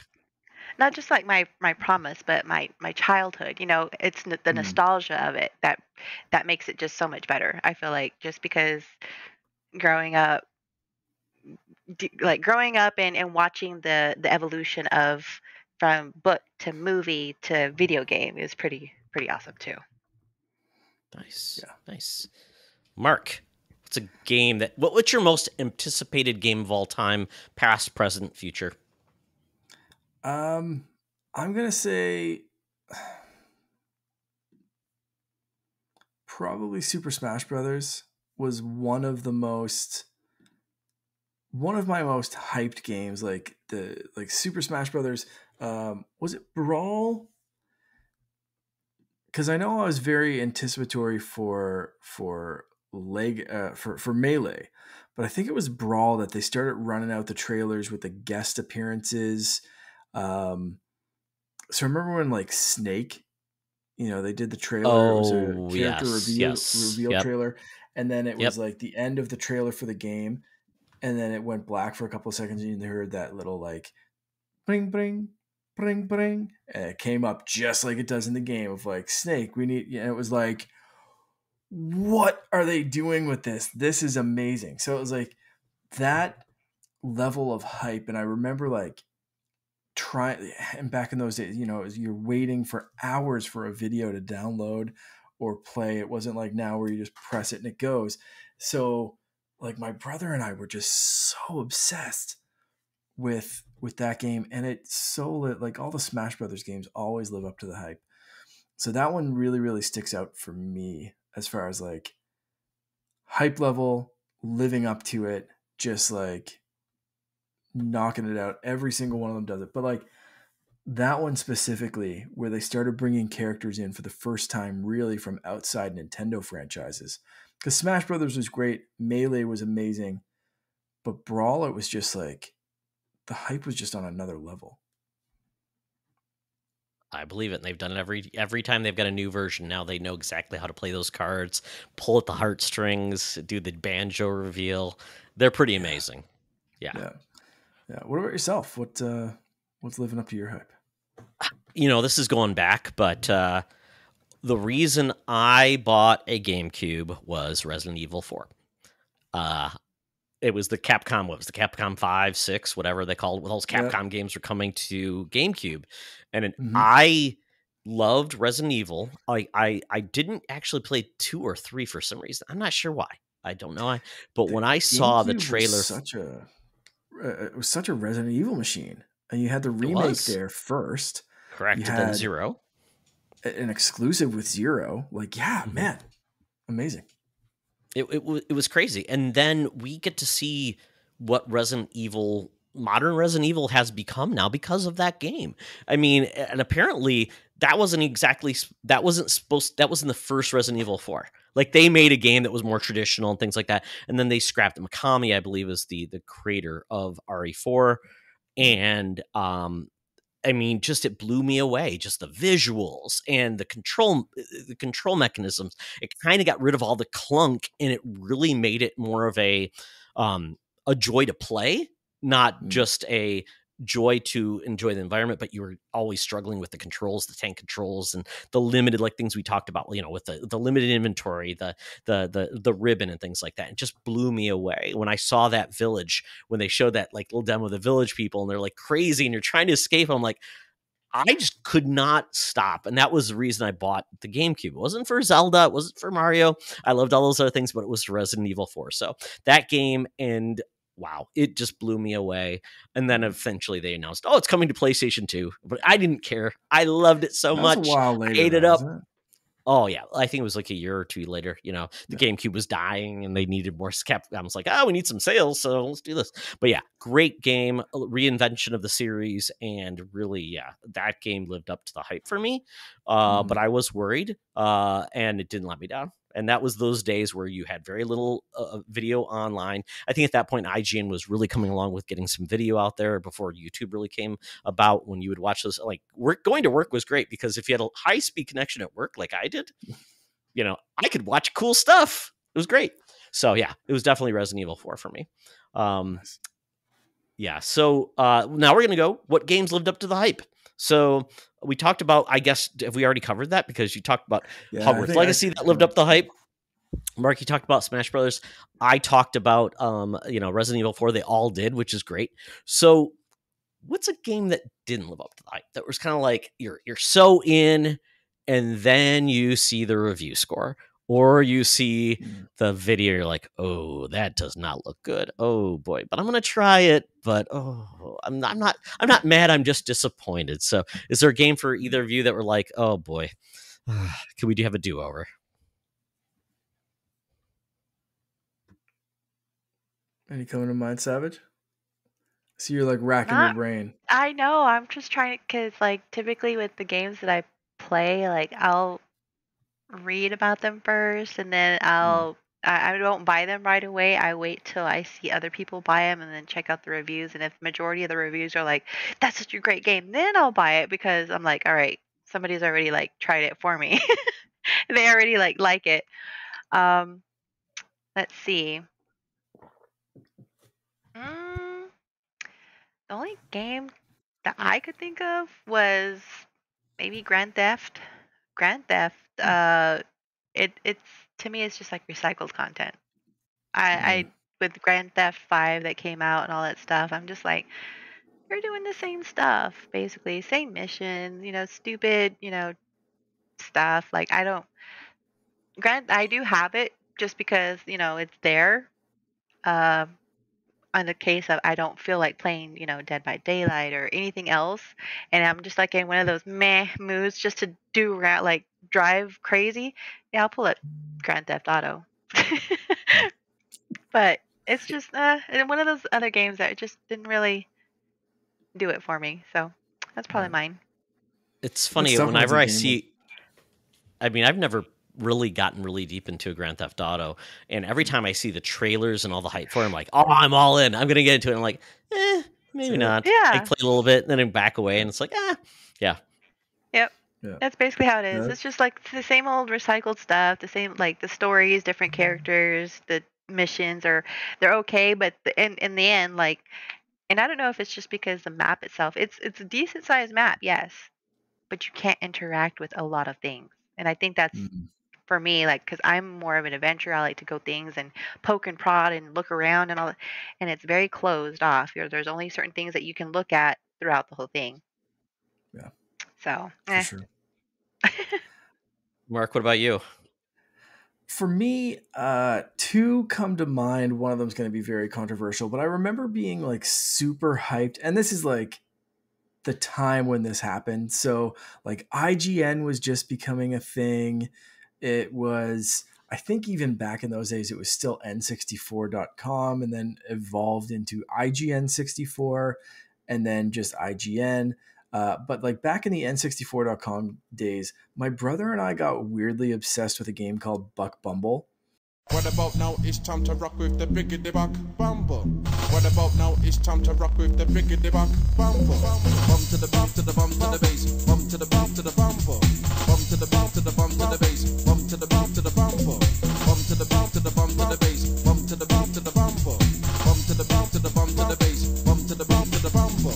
not just like my promise, but my childhood. You know, it's the Mm. nostalgia of it that makes it just so much better. I feel like just because growing up, growing up and watching the evolution of from book to movie to video game is pretty awesome too. Nice, Yeah. nice. Mark, what's a game what's your most anticipated game of all time, past, present, future? I'm gonna say probably Super Smash Brothers was one of my most hyped games. Like Super Smash Brothers. Was it Brawl? Because I know I was very anticipatory for Melee, but I think it was Brawl that they started running out the trailers with the guest appearances. So I remember when like Snake, they did the trailer. It was a Oh character yes, yes, reveal yep, trailer, and then it was yep. like the end of the trailer for the game, and then it went black for a couple of seconds, and you heard that little like bring bring bring bring, and it came up just like it does in the game of like Snake. We need, and it was like, what are they doing with this? This is amazing. So it was like that level of hype, and I remember like and back in those days, you're waiting for hours for a video to download or play. It wasn't like now where you just press it and it goes. So like my brother and I were just so obsessed with that game, and it's so lit. Like all the Smash Brothers games always live up to the hype. So that one really, really sticks out for me as far as like hype level, living up to it, just like knocking it out. Every single one of them does it. But like that one specifically, where they started bringing characters in for the first time, really from outside Nintendo franchises. Because Smash Brothers was great, Melee was amazing, but Brawl, it was just like the hype was just on another level. I believe it. And they've done it every time they've got a new version. Now they know exactly how to play those cards, pull at the heartstrings, do the banjo reveal. They're pretty amazing. Yeah. What about yourself? What's living up to your hype? This is going back, but the reason I bought a GameCube was Resident Evil 4. It was the Capcom. What was the Capcom 5, 6, whatever they called it? Those Capcom games were coming to GameCube, and I loved Resident Evil. I didn't actually play 2 or 3 for some reason. I'm not sure why. I don't know. But when I saw the GameCube trailer, was such a Resident Evil machine, and you had the remake there first. Correct. You And had then Zero, an exclusive with Zero. Like, man, amazing. It was crazy. And then we get to see what modern Resident Evil has become now because of that game. I mean, and apparently that wasn't the first Resident Evil 4. Like they made a game that was more traditional and things like that. And then they scrapped it. Mikami, I believe, is the creator of RE4. And I mean, just it blew me away. Just the visuals and the control mechanisms. It kind of got rid of all the clunk, and it really made it more of a joy to play, not just a joy to enjoy the environment, but you were always struggling with the controls, the tank controls, and the limited like things we talked about, with the limited inventory, the ribbon and things like that. It just blew me away when I saw that village, when they showed that like little demo of the village people and they're like crazy and you're trying to escape. I'm like, I just could not stop. And that was the reason I bought the GameCube. It wasn't for Zelda. It wasn't for Mario. I loved all those other things, but it was Resident Evil 4. So that game, and wow, it just blew me away. And then eventually they announced, it's coming to PlayStation 2. But I didn't care. I loved it so much. A while later, I ate it up. Oh, yeah. I think it was like a year or two later. The GameCube was dying and they needed more I was like, we need some sales, so let's do this. But yeah, great game, reinvention of the series. And really, yeah, that game lived up to the hype for me. But I was worried and it didn't let me down. And that was those days where you had very little video online. I think at that point, IGN was really coming along with getting some video out there before YouTube really came about. When you would watch this, like going to work was great because if you had a high speed connection at work, like I did, I could watch cool stuff. It was great. So yeah, it was definitely Resident Evil 4 for me. Nice. Yeah. So now we're going to go what games lived up to the hype. So we talked about, I guess, have we already covered that? Because you talked about Hogwarts Legacy that lived up the hype. Mark, you talked about Smash Brothers. I talked about, Resident Evil 4. They all did, which is great. So what's a game that didn't live up to the hype? That was kind of like you're so in, and then you see the review score. Or you see the video, you're like, oh, that does not look good. Oh boy, but I'm gonna try it. But I'm not mad. I'm just disappointed. So, is there a game for either of you that were like, oh boy, can we have a do-over? Any coming to mind, Savage? So you're like racking your brain. I know. I'm just trying to, because like typically with the games that I play, like I'll read about them first, and then I don't buy them right away. I wait till I see other people buy them and then check out the reviews. And if majority of the reviews are like, that's such a great game, then I'll buy it because I'm like, all right, somebody's already like tried it for me. They already like it. Let's see. The only game that I could think of was maybe Grand Theft. It's to me, it's just like recycled content. I with Grand Theft 5 that came out and all that stuff, I'm just like, you're doing the same stuff, basically, same mission, stupid, stuff. Like I do have it just because it's there. On the case of I don't feel like playing, Dead by Daylight or anything else, and I'm just like in one of those meh moods just to do like drive crazy. Yeah, I'll pull up Grand Theft Auto. But it's just one of those other games that just didn't really do it for me. So that's probably mine. It's funny whenever I see. I mean, I've never really gotten really deep into Grand Theft Auto, and every time I see the trailers and all the hype for it, I'm like, I'm all in. I'm gonna get into it. And I'm like, maybe not. Yeah. I play a little bit, and then I back away, and it's like, yeah. Yep. Yeah. That's basically how it is. Yeah. It's just like the same old recycled stuff, the same, like the stories, different characters, the missions they're okay, but in the end, like, and I don't know if it's just because the map itself, it's a decent sized map, yes, but you can't interact with a lot of things. And I think that's for me, like, because I'm more of an adventurer. I like to go things and poke and prod and look around and all that, and it's very closed off. There's only certain things that you can look at throughout the whole thing. Yeah. So, for sure. Mark, what about you? For me, two come to mind. One of them is going to be very controversial, but I remember being like super hyped. And this is like the time when this happened. So like IGN was just becoming a thing. It was, I think even back in those days, it was still N64.com and then evolved into IGN64 and then just IGN. But like back in the N64.com days, my brother and I got weirdly obsessed with a game called Buck Bumble. What about now? It's time to rock with the biggity buck bumble. What about now? It's time to rock with the biggity buck bumble. Bum to the bump to the bump to the bass. Bum to the bump to the bumble. Bum to the bump to the bump to the bass. Bum to the bump to the bumble. Bum to the bump to the bump to the bass. Bum to the bump to the bumble. Bum to the bump to the bump to the bass. Bum to the bump to the bumble.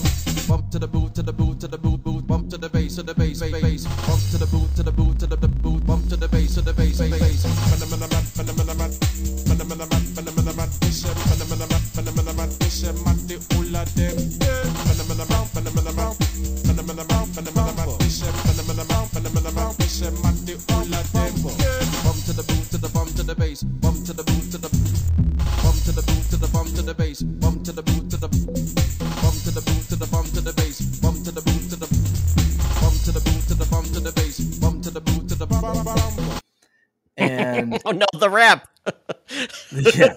to the boot, to the boot, to the boot, boot, bump to the bass, to the bass, bass, bump to the boot, to the boot, to the boot, bump to the bass, to the bass, bass. Phenomenon, phenomenon, phenomenon, phenomenon, bishop, phenomenon, phenomenon, bishop, mati ula dem, phenomenon, phenomenon, phenomenon, phenomenon, bishop, phenomenon, phenomenon, bishop, mati ula dem. Bump to the boot, to the bump to the bass, bump to the boot, to the bump to the boot, to the bump to the bass, bump to the boot, to the bump to the boot, to the bump to the bass, bump to the boot, to the bump to the boot, to the bump to the bass, bump to the boot, to the bump. And oh no, the rap. yeah,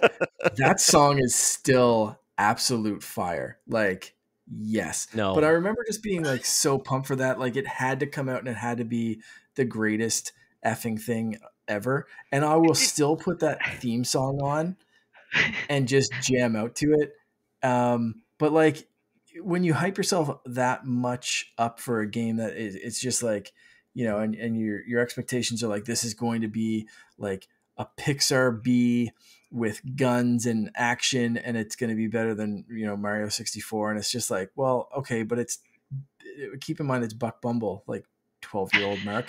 that song is still absolute fire. Like, yes. No. But I remember just being like so pumped for that. Like, it had to come out and it had to be the greatest effing thing ever. And I will still put that theme song on and just jam out to it. But like, when you hype yourself that much up for a game that it's just like, you know, and your expectations are like, this is going to be like a Pixar B with guns and action, and it's going to be better than, you know, Mario 64. And it's just like, well, okay, but keep in mind it's Buck Bumble, like 12-year-old Mark.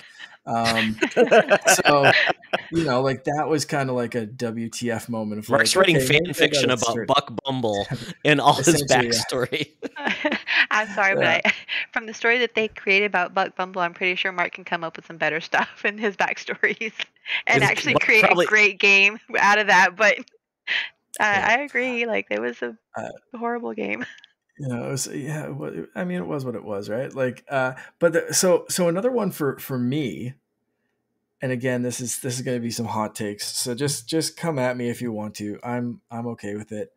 So, you know, like that was kind of like a WTF moment. Of Mark's like, writing okay, fan fiction about Buck Bumble and all his backstory. Yeah. I'm sorry, but from the story that they created about Buck Bumble, I'm pretty sure Mark can come up with some better stuff in his backstories and actually create a great game out of that. But I agree. Like, it was a horrible game. You know, it was, I mean, it was what it was, right? Like, so another one for me, and again, this is going to be some hot takes. So just come at me if you want to. I'm okay with it.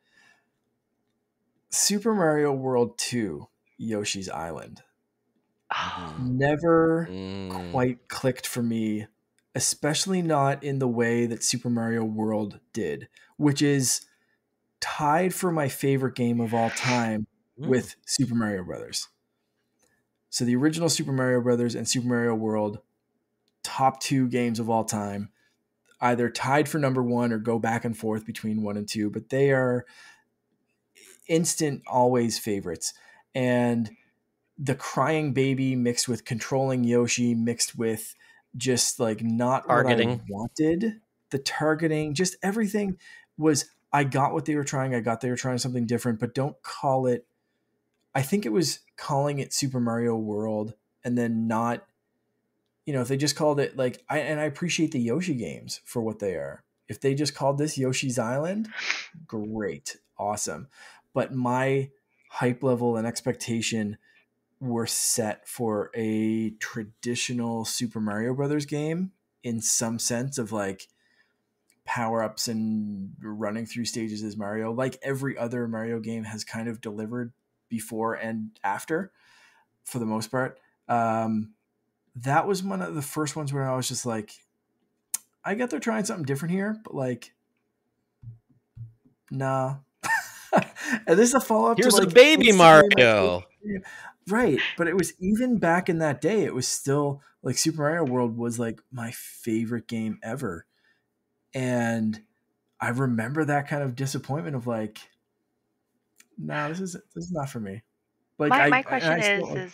Super Mario World 2, Yoshi's Island. Never quite clicked for me, especially not in the way that Super Mario World did, which is tied for my favorite game of all time with Super Mario Brothers. So the original Super Mario Brothers and Super Mario World, top 2 games of all time, either tied for number 1 or go back and forth between 1 and 2, but they are instant always favorites. And the crying baby mixed with controlling Yoshi mixed with just like not targeting what I wanted, the targeting, just everything was, I got what they were trying. I got they were trying something different, but don't call it, I think it was calling it Super Mario World and then not, you know, if they just called it like, I appreciate the Yoshi games for what they are. If they just called this Yoshi's Island, great, awesome. But my hype level and expectation were set for a traditional Super Mario Brothers game in some sense of like power-ups and running through stages as Mario, like every other Mario game has kind of delivered before and after for the most part. That was one of the first ones where I was just like, I get they're trying something different here, but like, nah. And this is a follow-up Here's to like a baby Mario. Right. But it was even back in that day, it was still like Super Mario World was like my favorite game ever. And I remember that kind of disappointment of like, no, this is not for me. Like my question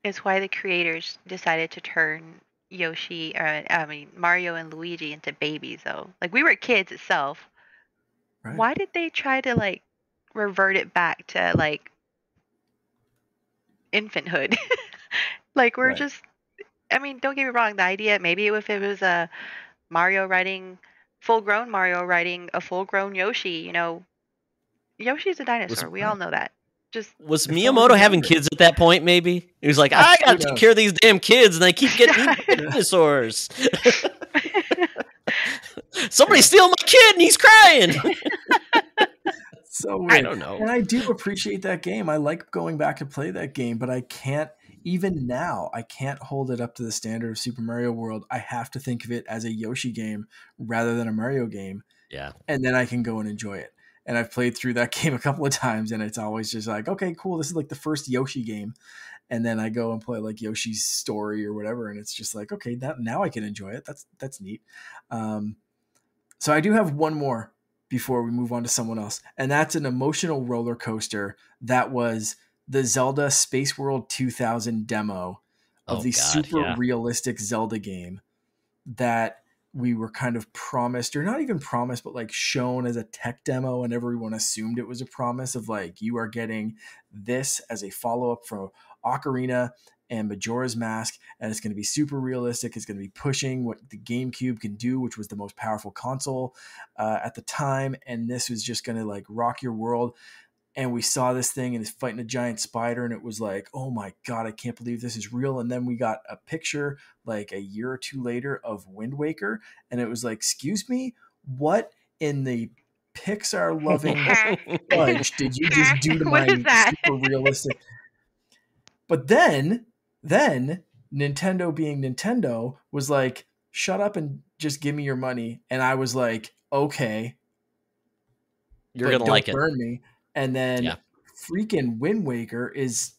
is why the creators decided to turn Mario and Luigi into babies though. Like, we were kids itself. Right. Why did they try to like revert it back to like infanthood? Like, we're right. Just, I mean, don't get me wrong, the idea, maybe if it was a full-grown Mario riding a full-grown Yoshi, you know, Yoshi's a dinosaur. We all know that. Just was Miyamoto having kids at that point? Maybe he was like, I gotta take care of these damn kids, and they keep getting eaten by dinosaurs. Somebody steal my kid, and he's crying. So weird. I don't know. And I do appreciate that game. I like going back to play that game, but I can't, even now, I can't hold it up to the standard of Super Mario World. I have to think of it as a Yoshi game rather than a Mario game. Yeah. And then I can go and enjoy it. And I've played through that game a couple of times, and it's always just like, okay, cool. This is like the first Yoshi game. And then I go and play like Yoshi's Story or whatever. And it's just like, okay, now I can enjoy it. That's neat. So I do have one more before we move on to someone else. And that's an emotional roller coaster that was the Zelda Space World 2000 demo of the super realistic Zelda game that we were kind of promised, or not even promised, but like shown as a tech demo, and everyone assumed it was a promise of like, you are getting this as a follow-up from Ocarina and Majora's Mask, and it's going to be super realistic. It's going to be pushing what the GameCube can do, which was the most powerful console at the time, and this was just going to like rock your world. And we saw this thing and it's fighting a giant spider, and it was like, oh my God, I can't believe this is real. And then we got a picture like a year or two later of Wind Waker, and it was like, excuse me, what in the Pixar loving fudge did you just do to my super realistic? But then Nintendo, being Nintendo, was like, shut up and just give me your money. And I was like, okay, you're gonna like it. Burn me. And then freaking Wind Waker is,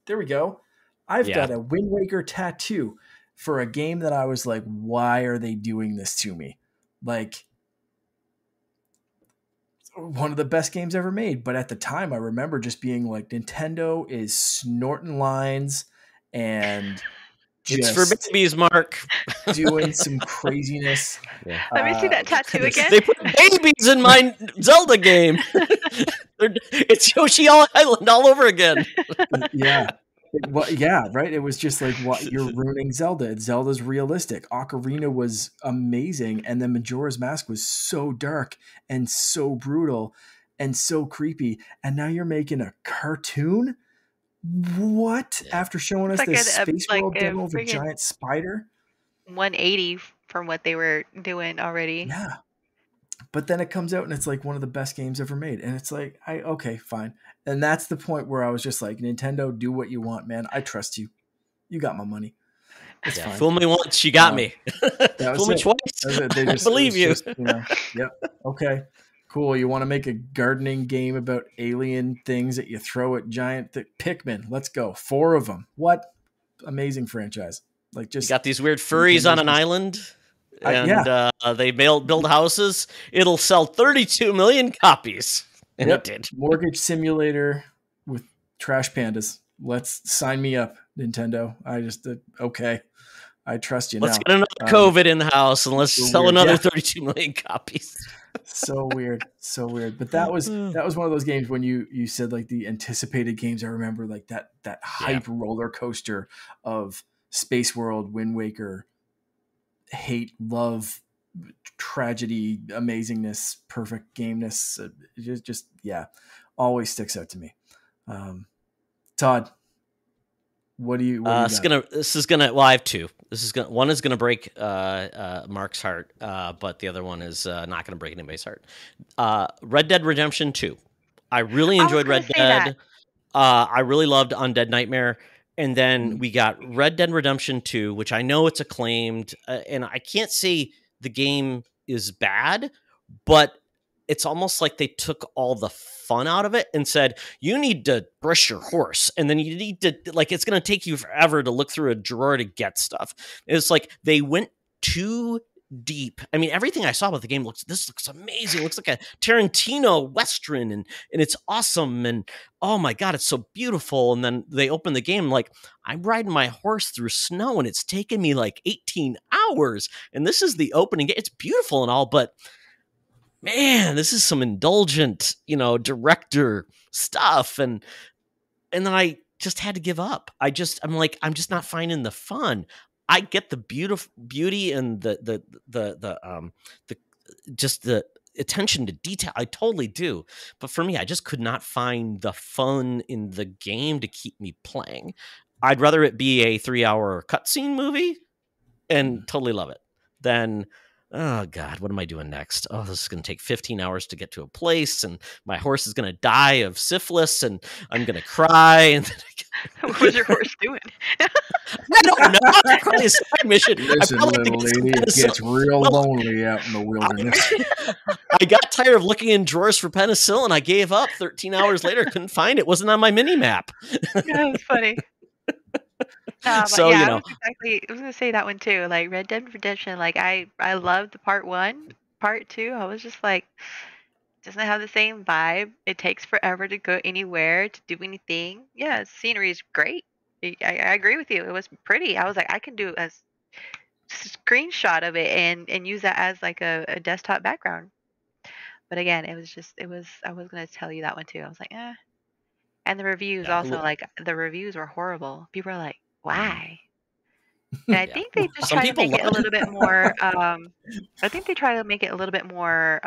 there we go. I've got a Wind Waker tattoo for a game that I was like, why are they doing this to me? Like, one of the best games ever made. But at the time, I remember just being like, Nintendo is snorting lines and it's for babies, Mark. Doing some craziness. Yeah. Let me see that tattoo again. They put babies in my Zelda game. It's Yoshi Island all over again. Yeah. Yeah, right. It was just like, what, you're ruining Zelda. Zelda's realistic. Ocarina was amazing, and then Majora's Mask was so dark and so brutal and so creepy. And now you're making a cartoon. What? Yeah. After showing us this Space World demo of a giant spider? 180 from what they were doing already. Yeah. But then it comes out and it's like one of the best games ever made. And it's like, okay, fine. And that's the point where I was just like, Nintendo, do what you want, man. I trust you. You got my money. It's fine. Fool me once, you got me. Fool me twice. I believe you. Just, yep. Okay. Cool. You want to make a gardening game about alien things that you throw at giant Pikmin? Let's go. 4 of them. What amazing franchise! Like, just you got these weird furries on an island, and they build houses. It'll sell 32 million copies, and it did. Mortgage simulator with trash pandas. Let's sign me up, Nintendo. I just okay. I trust you. Let's get another COVID in the house, and let's sell another 32 million copies. So weird. But that was one of those games when you said like the anticipated games. I remember like that hype roller coaster of Space World, Wind Waker, hate, love, tragedy, amazingness, perfect gameness. Just always sticks out to me. Todd, what do you? This is gonna. Well, I have 2. One is gonna break Mark's heart, but the other one is not gonna break anybody's heart. Red Dead Redemption 2. I really enjoyed Red Dead. I really loved Undead Nightmare, and then we got Red Dead Redemption 2, which I know it's acclaimed, and I can't say the game is bad, but it's almost like they took all the fun out of it and said, you need to brush your horse. And then you need to, like, it's going to take you forever to look through a drawer to get stuff. It's like they went too deep. I mean, everything I saw about the game looks amazing. It looks like a Tarantino Western, and it's awesome. And oh my God, it's so beautiful. And then they open the game, like, I'm riding my horse through snow and it's taken me like 18 hours. And this is the opening. It's beautiful and all, but man, this is some indulgent, director stuff. And then I just had to give up. I'm just not finding the fun. I get the beauty and the attention to detail. I totally do. But for me, I just could not find the fun in the game to keep me playing. I'd rather it be a 3-hour cutscene movie and totally love it than, oh God, what am I doing next? Oh, this is going to take 15 hours to get to a place, and my horse is going to die of syphilis, and I'm going to cry. And what was your horse doing? I don't know. It's probably a side mission. Listen, little lady, it gets real lonely out in the wilderness. I got tired of looking in drawers for penicillin. I gave up. 13 hours later, couldn't find it. It wasn't on my mini map. That was funny. So, I was going to say that one too. Like Red Dead Redemption, like I loved the part 1, part 2. I was just like doesn't have the same vibe. It takes forever to go anywhere, to do anything. Yeah, scenery is great. I agree with you. It was pretty. I was like, I can do a screenshot of it and use that as like a desktop background. But again, I was gonna tell you that one too. I was like, eh. And the reviews Yeah, also, like the reviews were horrible. People are like, why? And I yeah. think they just Some try to people make it a love little bit more. I think they try to make it a little bit more.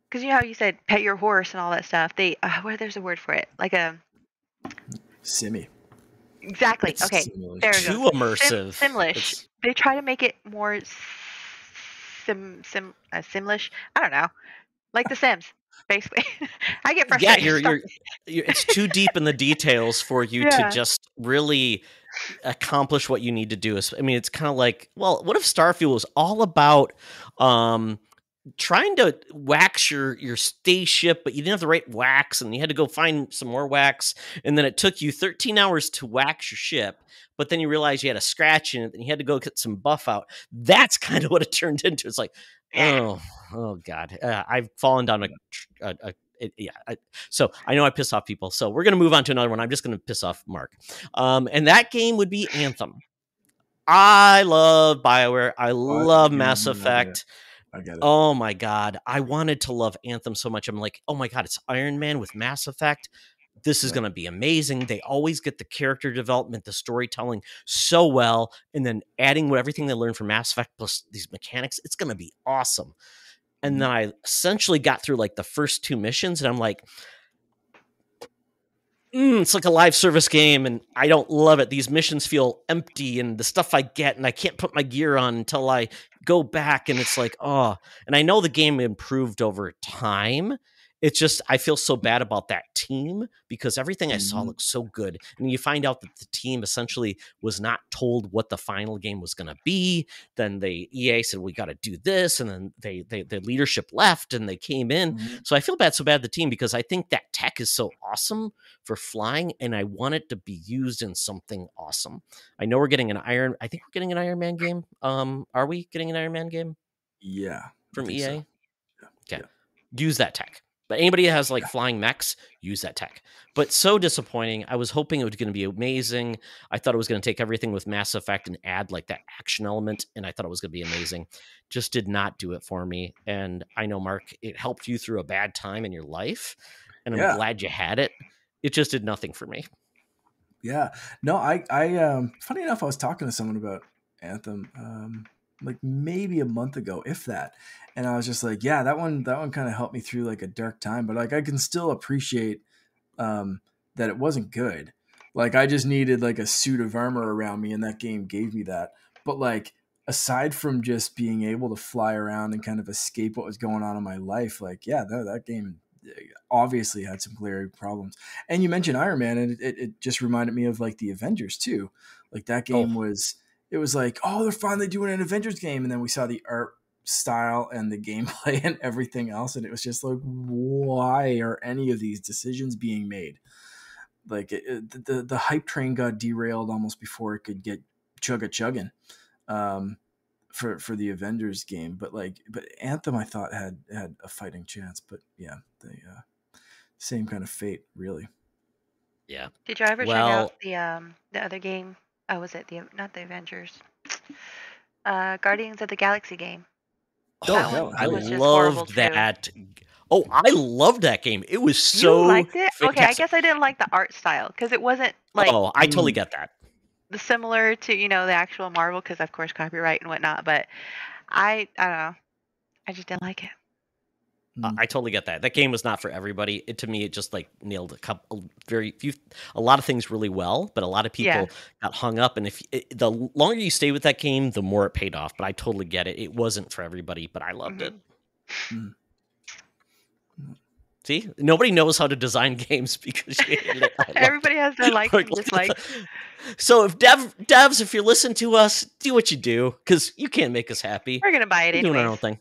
Because you know how you said pet your horse and all that stuff. They where there's a word for it, like a Simmy. exactly. It's Okay, there it too goes. immersive. Simlish. It's, They try to make it more simlish. I don't know, like The Sims, basically. I get yeah, frustrated. it's too deep in the details for you to Yeah. just really accomplish what you need to do. I mean, it's kind of like, well, what if Starfield was all about trying to wax your spaceship, but you didn't have the right wax, and you had to go find some more wax, and then it took you 13 hours to wax your ship, but then you realized you had a scratch in it, and you had to go get some buff out. That's kind of what it turned into. It's like, Yeah. oh God, I've fallen down so I know I piss off people. So we're gonna move on to another one. I'm just gonna piss off Mark, and that game would be Anthem. I love BioWare. I love Mass Effect. I get it. Oh my God. I wanted to love Anthem so much. I'm like, oh my God, it's Iron Man with Mass Effect. This is going to be amazing. They always get the character development, the storytelling so well. And then adding everything they learned from Mass Effect plus these mechanics, it's going to be awesome. And then I essentially got through like the first 2 missions and I'm like, it's like a live service game and I don't love it. These missions feel empty and the stuff I get and I can't put my gear on until I go back and it's like, oh, and I know the game improved over time. It's just, I feel so bad about that team because everything I saw looked so good. And you find out that the team essentially was not told what the final game was going to be. Then EA said, we got to do this. And then the leadership left and they came in. So I feel so bad the team because I think that tech is so awesome for flying and I want it to be used in something awesome. I know we're getting I think we're getting an Iron Man game. Are we getting an Iron Man game? Yeah. From EA? So. Okay. Yeah. Use that tech. But anybody that has like flying mechs, use that tech. But so disappointing. I was hoping it was going to be amazing. I thought it was going to take everything with Mass Effect and add like that action element. And I thought it was going to be amazing. Just did not do it for me. And I know, Mark, it helped you through a bad time in your life. And I'm glad you had it. It just did nothing for me. Yeah. No, I funny enough, I was talking to someone about Anthem like maybe a month ago, if that. And I was just like, yeah, that one kind of helped me through like a dark time, but like I can still appreciate that it wasn't good. Like I just needed like a suit of armor around me and that game gave me that. But like aside from just being able to fly around and kind of escape what was going on in my life, like yeah, that game obviously had some glaring problems. And you mentioned Iron Man and it just reminded me of like the Avengers too. Like that game it was like, oh, they're finally doing an Avengers game. And then we saw the art style and the gameplay and everything else. And it was just like, why are any of these decisions being made? Like the hype train got derailed almost before it could get chugging for the Avengers game. But Anthem I thought had a fighting chance. But yeah, the same kind of fate, really. Yeah. Did you ever check out the other game? Oh, was it not the Avengers? Guardians of the Galaxy game. I loved that. Oh, I loved that game. It was so You liked it? fantastic. Okay, I guess I didn't like the art style because it wasn't like. Oh, I totally get that. Similar to the actual Marvel because of course copyright and whatnot, but I don't know. I just didn't like it. I totally get that. That game was not for everybody. To me, it just like nailed a lot of things really well, but a lot of people got hung up. And the longer you stay with that game, the more it paid off. But I totally get it. It wasn't for everybody, but I loved it. See, nobody knows how to design games because everybody has their likes and dislikes. So if devs, if you're listening to us, do what you do because you can't make us happy. We're gonna buy it anyway. Doing our own thing.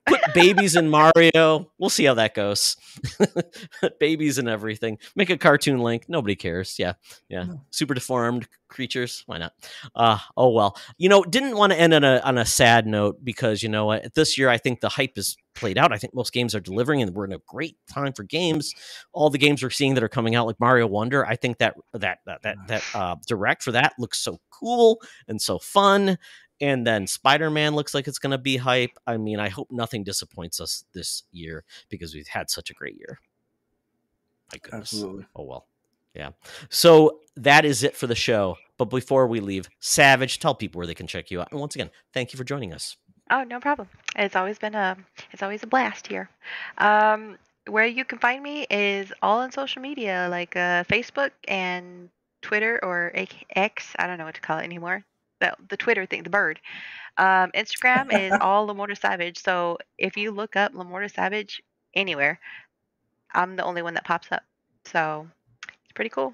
Put babies in Mario. We'll see how that goes. Babies and everything. Make a cartoon Link. Nobody cares. Yeah. No. Super deformed creatures. Why not? Oh well. Didn't want to end on a sad note because you know what? This year I think the hype is played out. I think most games are delivering, and we're in a great time for games. All the games we're seeing that are coming out, like Mario Wonder, I think that direct for that looks so cool and so fun. And then Spider-Man looks like it's going to be hype. I mean, I hope nothing disappoints us this year because we've had such a great year. My goodness. Absolutely. Oh, well. Yeah. So that is it for the show. But before we leave, Savage, tell people where they can check you out. And once again, thank you for joining us. Oh, no problem. It's always a blast here. Where you can find me is all on social media, like Facebook and Twitter, or X. I don't know what to call it anymore. The Twitter thing, the bird. Instagram is all LemortaSavage. So if you look up LemortaSavage anywhere, I'm the only one that pops up. So it's pretty cool.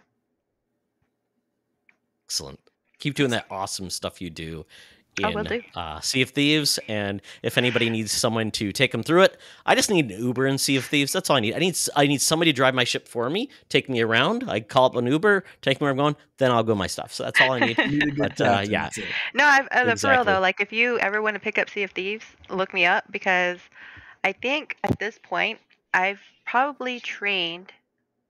Excellent. Keep doing that awesome stuff you do will do. in Sea of Thieves. And if anybody needs someone to take them through it, I just need an Uber in Sea of Thieves. That's all I need. I need somebody to drive my ship for me, take me around. I call up an Uber, take me where I'm going, then I'll go my stuff. So that's all I need. But yeah. No, exactly. For real though, like if you ever want to pick up Sea of Thieves, look me up, because I think at this point I've probably trained,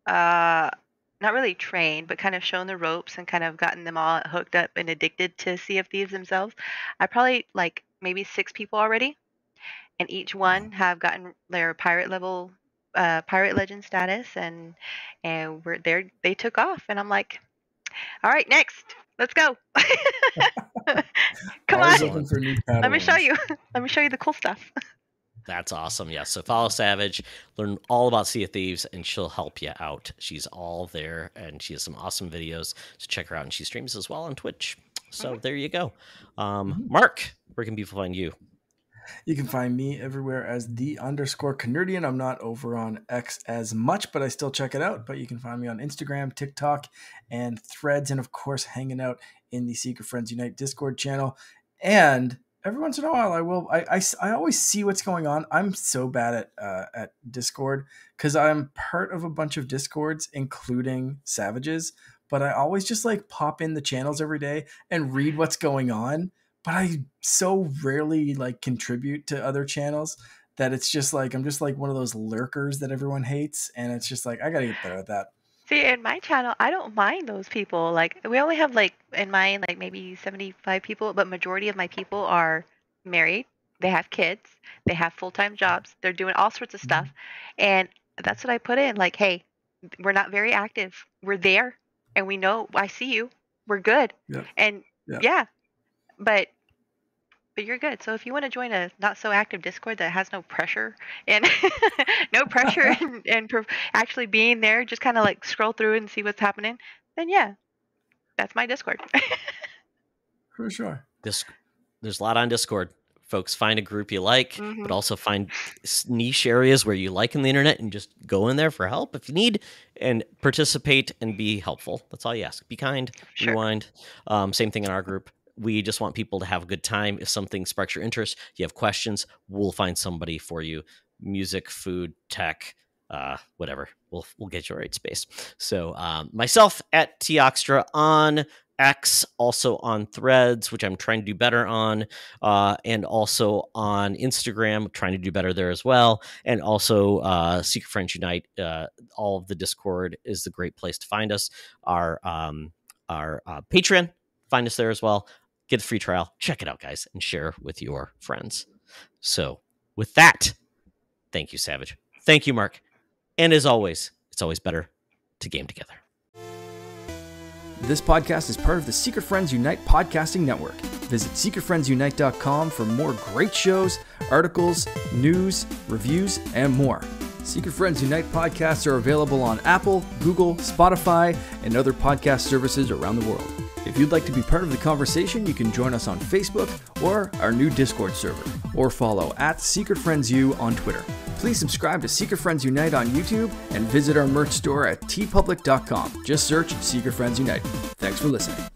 not really trained, but kind of shown the ropes and kind of gotten them all hooked up and addicted to Sea of Thieves themselves. I probably like maybe 6 people already, and each one have gotten their pirate level, pirate legend status, and we're there. They took off, and I'm like, all right, next, let's go. Come Always on, looking for new let me show Padawans. you. Let me show you the cool stuff. That's awesome. Yeah. So follow Savage, learn all about Sea of Thieves, and she'll help you out. She's all there, and she has some awesome videos. So check her out, and she streams as well on Twitch. So there you go. Mark, where can people find you? You can find me everywhere as _Canardian. I'm not over on X as much, but I still check it out. But you can find me on Instagram, TikTok, and Threads, and of course, hanging out in the Secret Friends Unite Discord channel. And every once in a while, I always see what's going on. I'm so bad at Discord because I'm part of a bunch of Discords, including Savage's. But I always just like pop in the channels every day and read what's going on. But I so rarely like contribute to other channels that it's just like I'm just like one of those lurkers that everyone hates, and it's just like I gotta get better at that. See, in my channel, I don't mind those people. Like, we only have, like, in mine, like, maybe 75 people, but majority of my people are married. They have kids. They have full-time jobs. They're doing all sorts of stuff. And that's what I put in. Like, hey, we're not very active. We're there, and we know, I see you. We're good. Yep. And, Yep. yeah, but you're good. So if you want to join a not so active Discord that has no pressure and no pressure and actually being there, just kind of like scroll through and see what's happening, then yeah, that's my Discord. For sure. There's a lot on Discord. Folks, find a group you like, but also find niche areas where you like in the internet and just go in there for help if you need, and participate and be helpful. That's all you ask. Be kind, rewind. Same thing in our group. We just want people to have a good time. If something sparks your interest, you have questions, we'll find somebody for you. Music, food, tech, whatever. We'll get you a right space. So myself at Toxtra on X, also on Threads, which I'm trying to do better on, and also on Instagram, trying to do better there as well. And also Secret Friends Unite. All of the Discord is the great place to find us. Our Patreon, find us there as well. Get a free trial. Check it out, guys, and share with your friends. So with that, thank you, Savage. Thank you, Mark. And as always, it's always better to game together. This podcast is part of the Secret Friends Unite podcasting network. Visit secretfriendsunite.com for more great shows, articles, news, reviews, and more. Secret Friends Unite podcasts are available on Apple, Google, Spotify, and other podcast services around the world. If you'd like to be part of the conversation, you can join us on Facebook or our new Discord server, or follow at Secret Friends U on Twitter. Please subscribe to Secret Friends Unite on YouTube and visit our merch store at tpublic.com. Just search Secret Friends Unite. Thanks for listening.